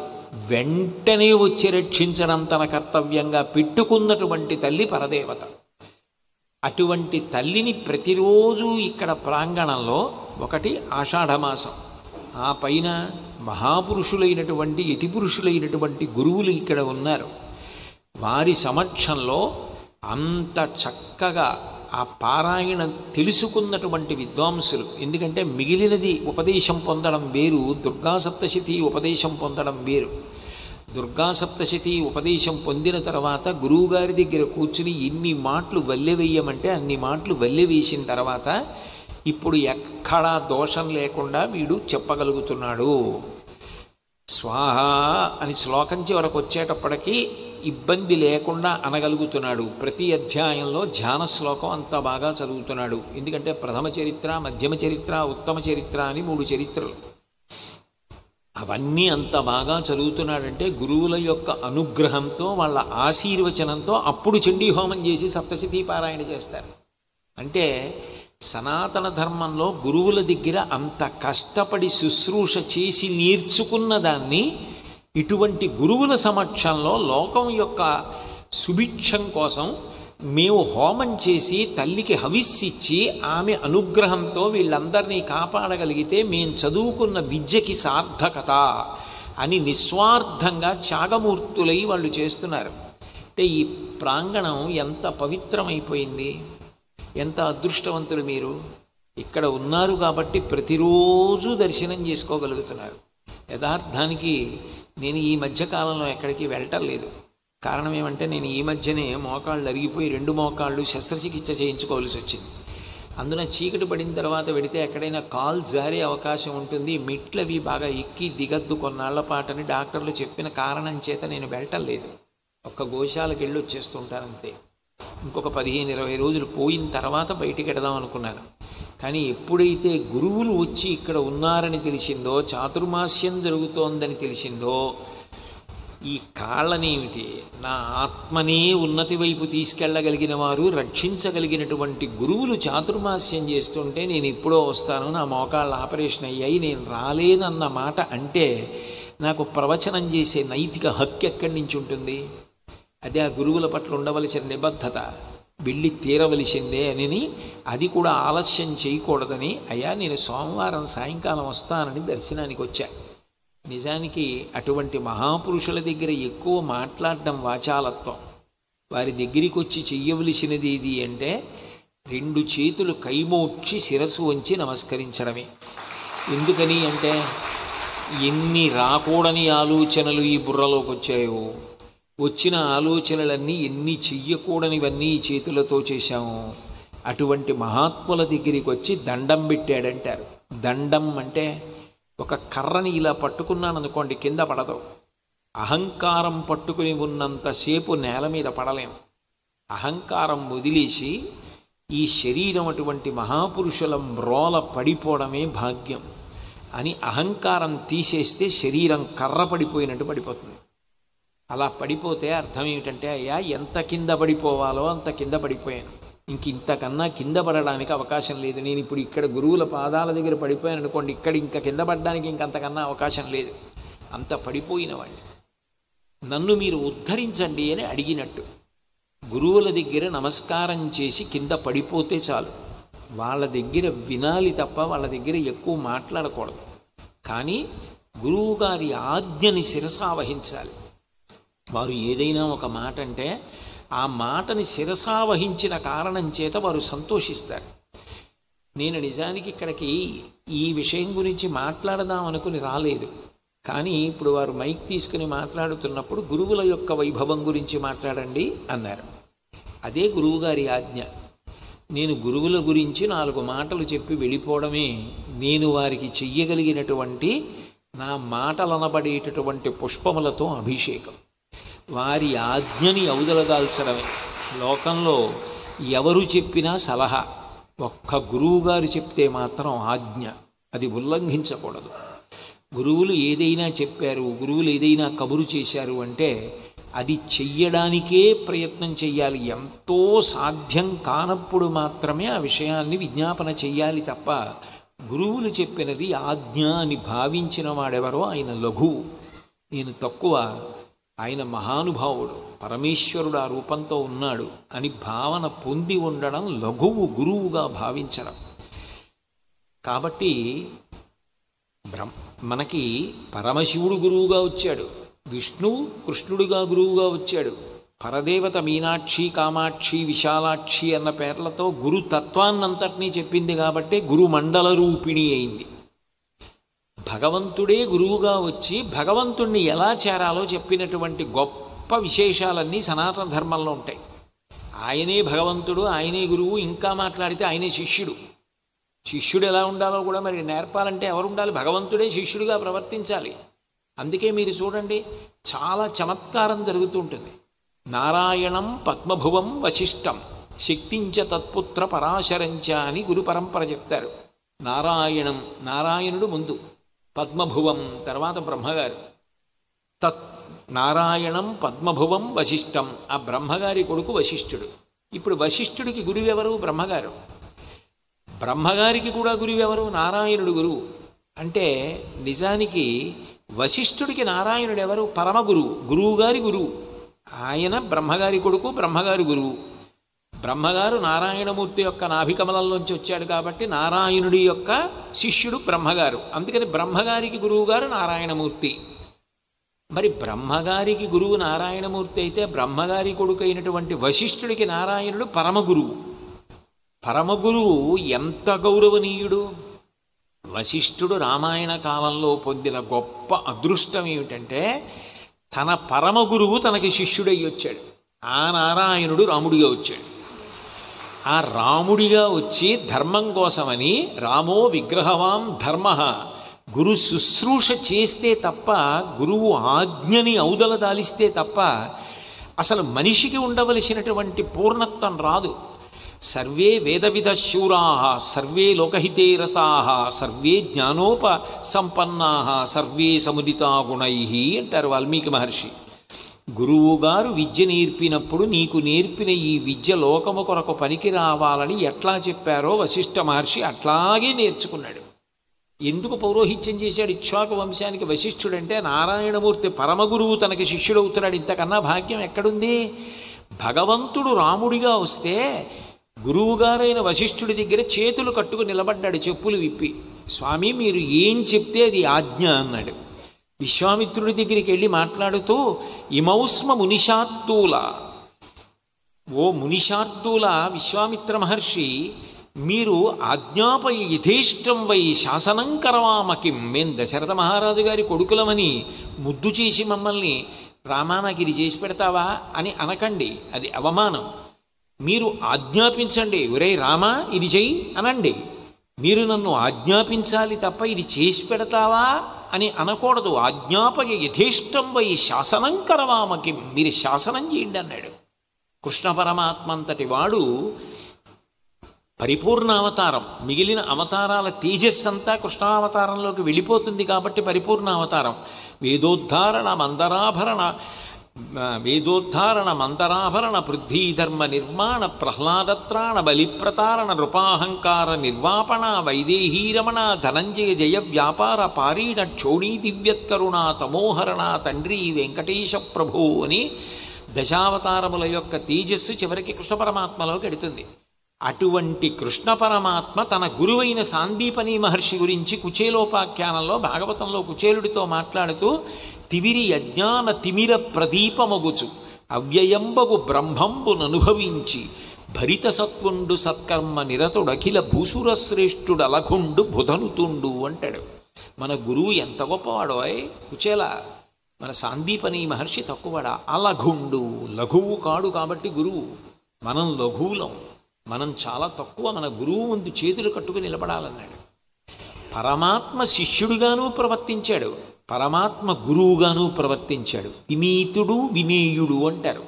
వెంటనే వచ్చి రక్షించడం తన కర్తవ్యంగా పెట్టుకున్నటువంటి తల్లి పరదేవత. అటువంటి తల్లిని ప్రతిరోజు ఇక్కడ ప్రాంగణంలో ఒకటి ఆషాఢమాసం, ఆ పైన మహాపురుషులైనటువంటి యతిపురుషులైనటువంటి గురువులు ఇక్కడ ఉన్నారు. వారి సమక్షంలో అంత చక్కగా ఆ పారాయణ తెలుసుకున్నటువంటి విద్వాంసులు, ఎందుకంటే మిగిలినది ఉపదేశం పొందడం వేరు, దుర్గా సప్తశతి ఉపదేశం పొందడం వేరు. దుర్గా సప్తశతి ఉపదేశం పొందిన తర్వాత గురువుగారి దగ్గర కూర్చుని ఎన్ని మాటలు వల్లెవేయమంటే అన్ని మాటలు వల్లెవేసిన తర్వాత ఇప్పుడు ఎక్కడా దోషం లేకుండా వీడు చెప్పగలుగుతున్నాడు. స్వాహ అని శ్లోకం చివరకు వచ్చేటప్పటికీ ఇబ్బంది లేకుండా అనగలుగుతున్నాడు. ప్రతి అధ్యాయంలో ధ్యాన శ్లోకం అంత బాగా చదువుతున్నాడు. ఎందుకంటే ప్రథమ చరిత్ర, మధ్యమ చరిత్ర, ఉత్తమ చరిత్ర అని 3 చరిత్రలు. అవన్నీ అంత బాగా చదువుతున్నాడంటే గురువుల యొక్క అనుగ్రహంతో వాళ్ళ ఆశీర్వచనంతో అప్పుడు చండీహోమం చేసి సప్తశతీ పారాయణ చేస్తారు. అంటే సనాతన ధర్మంలో గురువుల దగ్గర అంత కష్టపడి శుశ్రూష చేసి నేర్చుకున్న దాన్ని ఇటువంటి గురువుల సమక్షంలో లోకం యొక్క సుభిక్షం కోసం మేము హోమం చేసి తల్లికి హవిస్సిచ్చి ఆమె అనుగ్రహంతో వీళ్ళందరినీ కాపాడగలిగితే మేము చదువుకున్న విద్యకి సార్థకత అని నిస్వార్థంగా త్యాగమూర్తులై వాళ్ళు చేస్తున్నారు. అంటే ఈ ప్రాంగణం ఎంత పవిత్రమైపోయింది, ఎంత అదృష్టవంతులు మీరు. ఇక్కడ ఉన్నారు కాబట్టి ప్రతిరోజు దర్శనం చేసుకోగలుగుతున్నారు. యథార్థానికి నేను ఈ మధ్యకాలంలో ఎక్కడికి వెళ్ళటం లేదు. కారణం ఏమంటే నేను ఈ మధ్యనే మోకాళ్ళు అరిగిపోయి 2 మోకాళ్ళు శస్త్రచికిత్స చేయించుకోవాల్సి వచ్చింది. అందున చీకటి పడిన తర్వాత వెడితే ఎక్కడైనా కాలు జారే అవకాశం ఉంటుంది, మెట్లవి బాగా ఎక్కి దిగద్దు కొన్నాళ్ల పాటని డాక్టర్లు చెప్పిన కారణం చేత నేను వెళ్ళటం లేదు. ఒక్క గోశాలకు వెళ్ళి వచ్చేస్తుంటానంతే. ఇంకొక 15-20 రోజులు పోయిన తర్వాత బయటికి వెడదాం అనుకున్నాను. కానీ ఎప్పుడైతే గురువులు వచ్చి ఇక్కడ ఉన్నారని తెలిసిందో, చాతుర్మాస్యం జరుగుతోందని తెలిసిందో, ఈ కాళ్ళనేమిటి నా ఆత్మనే ఉన్నతి వైపు తీసుకెళ్ళగలిగిన వారు, రక్షించగలిగినటువంటి గురువులు చాతుర్మాస్యం చేస్తుంటే నేను ఎప్పుడో వస్తాను, నా మోకాళ్ళ ఆపరేషన్ అయ్యాయి, నేను రాలేనన్న మాట అంటే నాకు ప్రవచనం చేసే నైతిక హక్కు ఎక్కడి నుంచి ఉంటుంది? అదే ఆ గురువుల పట్ల ఉండవలసిన నిబద్ధత. వెళ్ళి తీరవలసిందే అని, అది కూడా ఆలస్యం చేయకూడదని, అయ్యా నేను సోమవారం సాయంకాలం వస్తానని దర్శనానికి వచ్చా. నిజానికి అటువంటి మహాపురుషుల దగ్గర ఎక్కువ మాట్లాడడం వాచాలత్వం. వారి దగ్గరికి వచ్చి చెయ్యవలసినది ఏది అంటే 2 చేతులు కైమోడ్చి శిరస్సు వంచి నమస్కరించడమే. ఎందుకని అంటే ఎన్ని రాకూడని ఆలోచనలు ఈ బుర్రలోకి వచ్చాయో, వచ్చిన ఆలోచనలన్నీ ఎన్ని చెయ్యకూడనివన్నీ ఈ చేతులతో చేశాము. అటువంటి మహాత్ముల దగ్గరికి వచ్చి దండం పెట్టాడంటారు. దండం అంటే ఒక కర్రని ఇలా పట్టుకున్నాను అనుకోండి, కింద పడదు. అహంకారం పట్టుకుని ఉన్నంతసేపు నేల మీద పడలేం. అహంకారం వదిలేసి ఈ శరీరం అటువంటి మహాపురుషుల మ్రోల పడిపోవడమే భాగ్యం అని అహంకారం తీసేస్తే శరీరం కర్ర పడిపోయినట్టు పడిపోతుంది. అలా పడిపోతే అర్థం ఏమిటంటే, అయ్యా ఎంత కింద పడిపోవాలో అంత కింద పడిపోయాను, ఇంతకన్నా కింద పడడానికి అవకాశం లేదు. నేను ఇప్పుడు ఇక్కడ గురువుల పాదాల దగ్గర పడిపోయాను అనుకోండి, ఇక్కడ ఇంకా కింద పడడానికి ఇంకంతకన్నా అవకాశం లేదు. అంత పడిపోయిన వాడిని నన్ను మీరు ఉద్ధరించండి అని అడిగినట్టు. గురువుల దగ్గర నమస్కారం చేసి కింద పడిపోతే చాలు. వాళ్ళ దగ్గర వినాలి తప్ప వాళ్ళ దగ్గర ఎక్కువ మాట్లాడకూడదు. కానీ గురువుగారి ఆజ్ఞని శిరసావహించాలి. వారు ఏదైనా ఒక మాట అంటే ఆ మాటని శిరసావహించిన కారణం చేత వారు సంతోషిస్తారు. నేను నిజానికి ఇక్కడికి ఈ విషయం గురించి మాట్లాడదాం అనుకుని రాలేదు. కానీ ఇప్పుడు వారు మైక్ తీసుకుని మాట్లాడుతున్నప్పుడు గురువుల యొక్క వైభవం గురించి మాట్లాడండి అన్నారు. అదే గురువుగారి ఆజ్ఞ. నేను గురువుల గురించి 4 మాటలు చెప్పి వెళ్ళిపోవడమే నేను వారికి చెయ్యగలిగినటువంటి, నా మాటలనబడేటటువంటి పుష్పములతో అభిషేకం. వారి ఆజ్ఞని అవదలదాల్చడమే. లోకంలో ఎవరు చెప్పినా సలహా, ఒక్క గురువుగారు చెప్తే మాత్రం ఆజ్ఞ, అది ఉల్లంఘించకూడదు. గురువులు ఏదైనా చెప్పారు, గురువులు ఏదైనా కబురు చేశారు అంటే అది చెయ్యడానికే ప్రయత్నం చెయ్యాలి. ఎంతో సాధ్యం కానప్పుడు మాత్రమే ఆ విషయాన్ని విజ్ఞాపన చెయ్యాలి తప్ప గురువులు చెప్పినది ఆజ్ఞ అని భావించిన వాడెవరో ఆయన లఘువు, నేను తక్కువ, ఆయన మహానుభావుడు, పరమేశ్వరుడు ఆ రూపంతో ఉన్నాడు అని భావన పొంది ఉండడం లఘువు, గురువుగా భావించడం. కాబట్టి మనకి పరమశివుడు గురువుగా వచ్చాడు, విష్ణువు కృష్ణుడుగా గురువుగా వచ్చాడు, పరదేవత మీనాక్షి, కామాక్షి, విశాలాక్షి అన్న పేర్లతో గురుతత్వాన్నంతటినీ చెప్పింది కాబట్టి గురుమండల రూపిణి అయింది. భగవంతుడే గురువుగా వచ్చి భగవంతుణ్ణి ఎలా చేరాలో చెప్పినటువంటి గొప్ప విశేషాలన్నీ సనాతన ధర్మంలో ఉంటాయి. ఆయనే భగవంతుడు, ఆయనే గురువు, ఇంకా మాట్లాడితే ఆయనే శిష్యుడు. శిష్యుడు ఎలా ఉండాలో కూడా మరి నేర్పాలంటే ఎవరు ఉండాలి? భగవంతుడే శిష్యుడిగా ప్రవర్తించాలి. అందుకే మీరు చూడండి, చాలా చమత్కారం జరుగుతూ ఉంటుంది. నారాయణం పద్మభువం వశిష్టం శక్తించ తత్పుత్ర పరాశరంచ అని గురు పరంపర చెప్తారు. నారాయణం, నారాయణుడు ముందు, పద్మభువం తర్వాత బ్రహ్మగారు. నారాయణం పద్మభువం వశిష్టం, ఆ బ్రహ్మగారి కొడుకు వశిష్ఠుడు. ఇప్పుడు వశిష్ఠుడికి గురువెవరు? బ్రహ్మగారు. బ్రహ్మగారికి కూడా గురువెవరు? నారాయణుడు గురువు. అంటే నిజానికి వశిష్ఠుడికి నారాయణుడు ఎవరు? పరమ గురువు, గురువుగారి గురువు. ఆయన బ్రహ్మగారి కొడుకు, బ్రహ్మగారి గురువు. బ్రహ్మగారు నారాయణమూర్తి యొక్క నాభికమలంలోంచి వచ్చాడు కాబట్టి నారాయణుడి యొక్క శిష్యుడు బ్రహ్మగారు. అందుకని బ్రహ్మగారికి గురువుగారు నారాయణమూర్తి. మరి బ్రహ్మగారికి గురువు నారాయణమూర్తి అయితే బ్రహ్మగారి కొడుకు అయినటువంటి వశిష్ఠుడికి నారాయణుడు పరమగురువు. పరమగురువు ఎంత గౌరవనీయుడు! వశిష్ఠుడు రామాయణ కాలంలో పొందిన గొప్ప అదృష్టం ఏమిటంటే తన పరమగురువు తనకి శిష్యుడై వచ్చాడు. ఆ నారాయణుడు రాముడిగా వచ్చాడు. ఆ రాముడిగా వచ్చి ధర్మం కోసమని రామో విగ్రహవాం ధర్మ, గురు శుశ్రూష చేస్తే తప్ప, గురువు ఆజ్ఞని ఔదల దాలిస్తే తప్ప అసలు మనిషికి ఉండవలసినటువంటి పూర్ణత్వం రాదు. Survey వేదవిధ Shura, survey లోకహితే రసా, survey జ్ఞానోపసంపన్నా, survey సముదితా గుణై అంటారు వాల్మీకి మహర్షి. గురువుగారు విద్య నేర్పినప్పుడు నీకు నేర్పిన ఈ విద్య లోకము కొరకు పనికి రావాలని ఎట్లా చెప్పారో వశిష్ఠ మహర్షి అట్లాగే నేర్చుకున్నాడు. ఎందుకు పౌరోహిత్యం చేశాడు ఇక్ష్వాకు వంశానికి వశిష్ఠుడంటే నారాయణమూర్తి పరమగురువు తనకి శిష్యుడవుతున్నాడు. ఇంతకన్నా భాగ్యం ఎక్కడుంది? భగవంతుడు రాముడిగా వస్తే గురువుగారైన వశిష్ఠుడి దగ్గర చేతులు కట్టుకు నిలబడ్డాడు, చెప్పులు విప్పి. స్వామి మీరు ఏం చెప్తే అది ఆజ్ఞ అన్నాడు. విశ్వామిత్రుడి దగ్గరికి వెళ్ళి మాట్లాడుతూ ఇమౌస్మ మునిషార్దూల, ఓ మునిషార్దూల విశ్వామిత్ర మహర్షి, మీరు ఆజ్ఞాపయ యథేష్టం వై శాసనం కరవామకిం, మేము దశరథ మహారాజు గారి కొడుకులమని ముద్దు చేసి మమ్మల్ని రామా నాకు ఇది చేసి పెడతావా అని అనకండి, అది అవమానం. మీరు ఆజ్ఞాపించండి, ఒరే రామా ఇది చెయ్యి అనండి. మీరు నన్ను ఆజ్ఞాపించాలి తప్ప ఇది చేసి పెడతావా అని అనకూడదు. ఆజ్ఞాపయ యథేష్టం వై శాసనం కరవామకిం, మీరు శాసనం చేయండి అన్నాడు. కృష్ణ పరమాత్మ అంతటి వాడు పరిపూర్ణ అవతారం. మిగిలిన అవతారాల తేజస్సంతా కృష్ణావతారంలోకి వెళ్ళిపోతుంది కాబట్టి పరిపూర్ణ అవతారం. వేదోద్ధారణ మంతరాభరణ పృథ్వీధర్మ నిర్మాణ ప్రహ్లాదత్రాణ బలిప్రతారణ నృపాహంకార నిర్వాపణ వైదేహీరమణ ధనంజయ జయ వ్యాపార పారీణ క్షోణీ దివ్యత్కరుణ తమోహరణ తండ్రి వెంకటేశ ప్రభు అని దశావతారముల యొక్క తేజస్సు చివరికి కృష్ణ పరమాత్మలోకి ఎడుతుంది. అటువంటి కృష్ణ పరమాత్మ తన గురువైన సాందీపని మహర్షి గురించి కుచేలోపాఖ్యానంలో భాగవతంలో కుచేలుడితో మాట్లాడుతూ తివిరి అజ్ఞాన తిమిర ప్రదీపమగుచు అవ్యయంబగు బ్రహ్మంబుననుభవించి భరిత సత్వుండు సత్కర్మ నిరతుడఖిల భూసురశ్రేష్ఠుడు అలఘుండు బుధనుతుండు అంటాడు. మన గురువు ఎంత గొప్పవాడోయ్ కుచేల, మన సాందీపని మహర్షి తక్కువడా? అలఘుండు, లఘువు కాడు కాబట్టి గురువు. మనం లఘువులం, మనం చాలా తక్కువ. మన గురువు ముందు చేతులు కట్టుకుని నిలబడాలన్నాడు. పరమాత్మ శిష్యుడిగానూ ప్రవర్తించాడు, పరమాత్మ గురువుగానూ ప్రవర్తించాడు. వినీతుడు వినేయుడు అంటారు.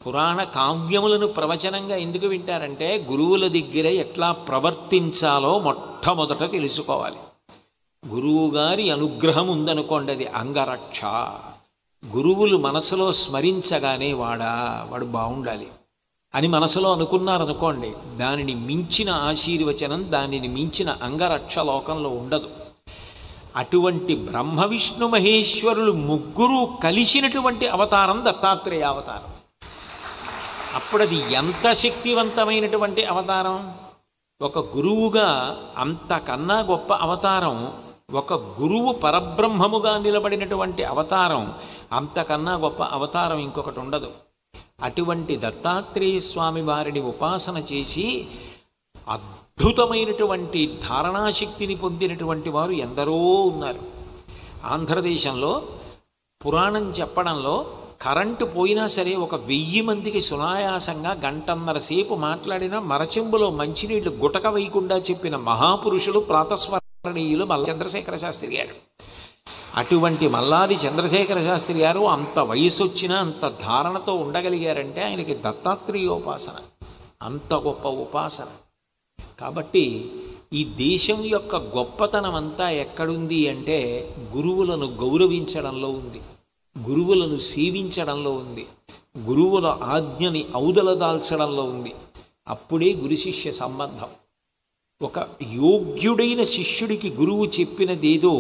పురాణ కావ్యములను ప్రవచనంగా ఎందుకు వింటారంటే గురువుల దగ్గర ఎట్లా ప్రవర్తించాలో మొట్టమొదట తెలుసుకోవాలి. గురువుగారి అనుగ్రహం ఉందనుకోండి, అది అంగరక్ష. గురువులు మనసులో స్మరించగానే వాడు బాగుండాలి అని మనసులో అనుకున్నారనుకోండి, దానిని మించిన ఆశీర్వచనం, దానిని మించిన అంగరక్ష లోకంలో ఉండదు. అటువంటి బ్రహ్మ విష్ణు మహేశ్వరులు ముగ్గురు కలిసినటువంటి అవతారం దత్తాత్రేయ అవతారం. అప్పుడది ఎంత శక్తివంతమైనటువంటి అవతారం! ఒక గురువుగా అంతకన్నా గొప్ప అవతారం, ఒక గురువు పరబ్రహ్మముగా నిలబడినటువంటి అవతారం, అంతకన్నా గొప్ప అవతారం ఇంకొకటి ఉండదు. అటువంటి దత్తాత్రేయ స్వామి వారిని ఉపాసన చేసి అద్భుతమైనటువంటి ధారణాశక్తిని పొందినటువంటి వారు ఎందరో ఉన్నారు. ఆంధ్రదేశంలో పురాణం చెప్పడంలో కరెంటు పోయినా సరే 1000 మందికి సునాయాసంగా గంటన్నర సేపు మాట్లాడిన మరచెంబులో మంచినీళ్లు గుటక వేయకుండా చెప్పిన మహాపురుషులు ప్రాతస్మరణీయులు మల్లాది చంద్రశేఖర శాస్త్రి గారు. అటువంటి మల్లాది చంద్రశేఖర శాస్త్రి గారు అంత వయసు వచ్చినా అంత ధారణతో ఉండగలిగారంటే ఆయనకి దత్తాత్రేయోపాసన అంత గొప్ప ఉపాసన. కాబట్టి ఈ దేశం యొక్క గొప్పతనం అంతా ఎక్కడుంది అంటే గురువులను గౌరవించడంలో ఉంది, గురువులను సేవించడంలో ఉంది, గురువుల ఆజ్ఞని ఔదలదాల్చడంలో ఉంది. అప్పుడే గురు శిష్య సంబంధం. ఒక యోగ్యుడైన శిష్యుడికి గురువు చెప్పినదేదో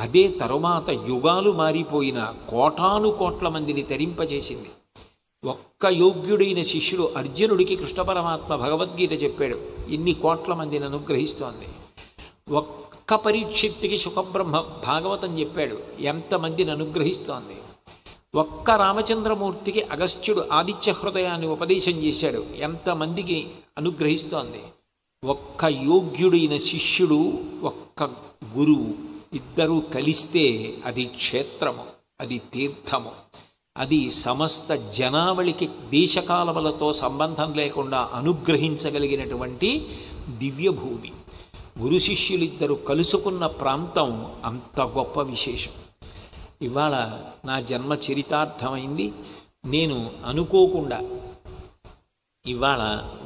అదే తరువాత యుగాలు మారిపోయిన కోటాను కోట్ల మందిని తరింపజేసింది. ఒక్క యోగ్యుడైన శిష్యుడు అర్జునుడికి కృష్ణ పరమాత్మ భగవద్గీత చెప్పాడు, ఇన్ని కోట్ల మందిని అనుగ్రహిస్తోంది. ఒక్క పరీక్షిత్తుకి సుఖబ్రహ్మ భాగవతం చెప్పాడు, ఎంతమందిని అనుగ్రహిస్తోంది. ఒక్క రామచంద్రమూర్తికి అగస్త్యుడు ఆదిత్య హృదయాన్ని ఉపదేశం చేశాడు, ఎంతమందికి అనుగ్రహిస్తోంది. ఒక్క యోగ్యుడైన శిష్యుడు, ఒక్క గురువు, ఇద్దరూ కలిస్తే అది క్షేత్రము, అది తీర్థము, అది సమస్త జనావళికి దేశకాలములతో సంబంధం లేకుండా అనుగ్రహించగలిగినటువంటి దివ్యభూమి. గురు శిష్యులిద్దరూ కలుసుకున్న ప్రాంతం అంత గొప్ప విశేషం. ఇవాళ నా జన్మ చరితార్థమైంది. నేను అనుకోకుండా ఇవాళ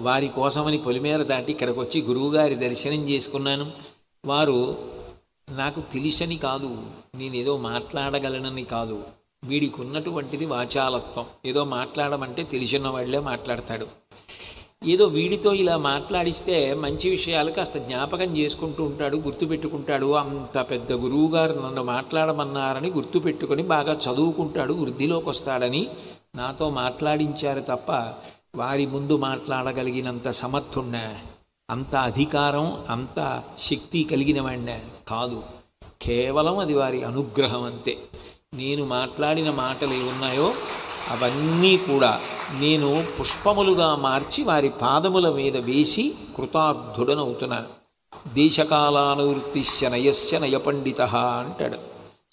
వారి కోసమని పొలిమేర దాటి ఇక్కడికి వచ్చి గురువుగారి దర్శనం చేసుకున్నాను. వారు నాకు తెలిసని కాదు, నేనేదో మాట్లాడగలనని కాదు, వీడికి ఉన్నటువంటిది వాచాలత్వం. ఏదో మాట్లాడమంటే తెలిసిన వాళ్ళే మాట్లాడతాడు. ఏదో వీడితో ఇలా మాట్లాడిస్తే మంచి విషయాలు కాస్త జ్ఞాపకం చేసుకుంటూ ఉంటాడు, గుర్తుపెట్టుకుంటాడు. అంత పెద్ద గురువుగారు నన్ను మాట్లాడమన్నారని గుర్తుపెట్టుకొని బాగా చదువుకుంటాడు, వృద్ధిలోకి వస్తాడని నాతో మాట్లాడించారు తప్ప వారి ముందు మాట్లాడగలిగినంత సమర్థున్నా, అంత అధికారం, అంత శక్తి కలిగిన వాడినా కాదు. కేవలం అది వారి అనుగ్రహం అంతే. నేను మాట్లాడిన మాటలు ఏమున్నాయో అవన్నీ కూడా నేను పుష్పములుగా మార్చి వారి పాదముల మీద వేసి కృతార్థుడనవుతున్నాను. దేశకాలానువృత్తిశ్చ నయశ్చ నయపండిత అంటాడు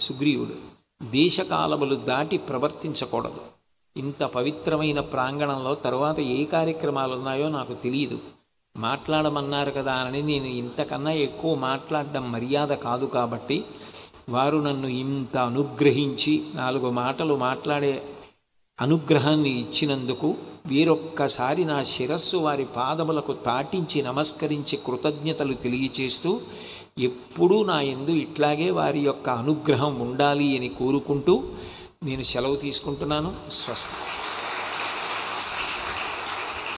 సుగ్రీవుడు. దేశకాలములు దాటి ప్రవర్తించకూడదు. ఇంత పవిత్రమైన ప్రాంగణంలో తరువాత ఏ కార్యక్రమాలు ఉన్నాయో నాకు తెలియదు. మాట్లాడమన్నారు కదా అని నేను ఇంతకన్నా ఎక్కువ మాట్లాడడం మర్యాద కాదు. కాబట్టి వారు నన్ను ఇంత అనుగ్రహించి 4 మాటలు మాట్లాడే అనుగ్రహాన్ని ఇచ్చినందుకు వీరొక్కసారి నా శిరస్సు వారి పాదములకు తాటించి నమస్కరించి కృతజ్ఞతలు తెలియచేస్తూ ఎప్పుడూ నా యందు ఇట్లాగే వారి యొక్క అనుగ్రహం ఉండాలి అని కోరుకుంటూ నేను సెలవు తీసుకుంటున్నాను. స్వస్తి.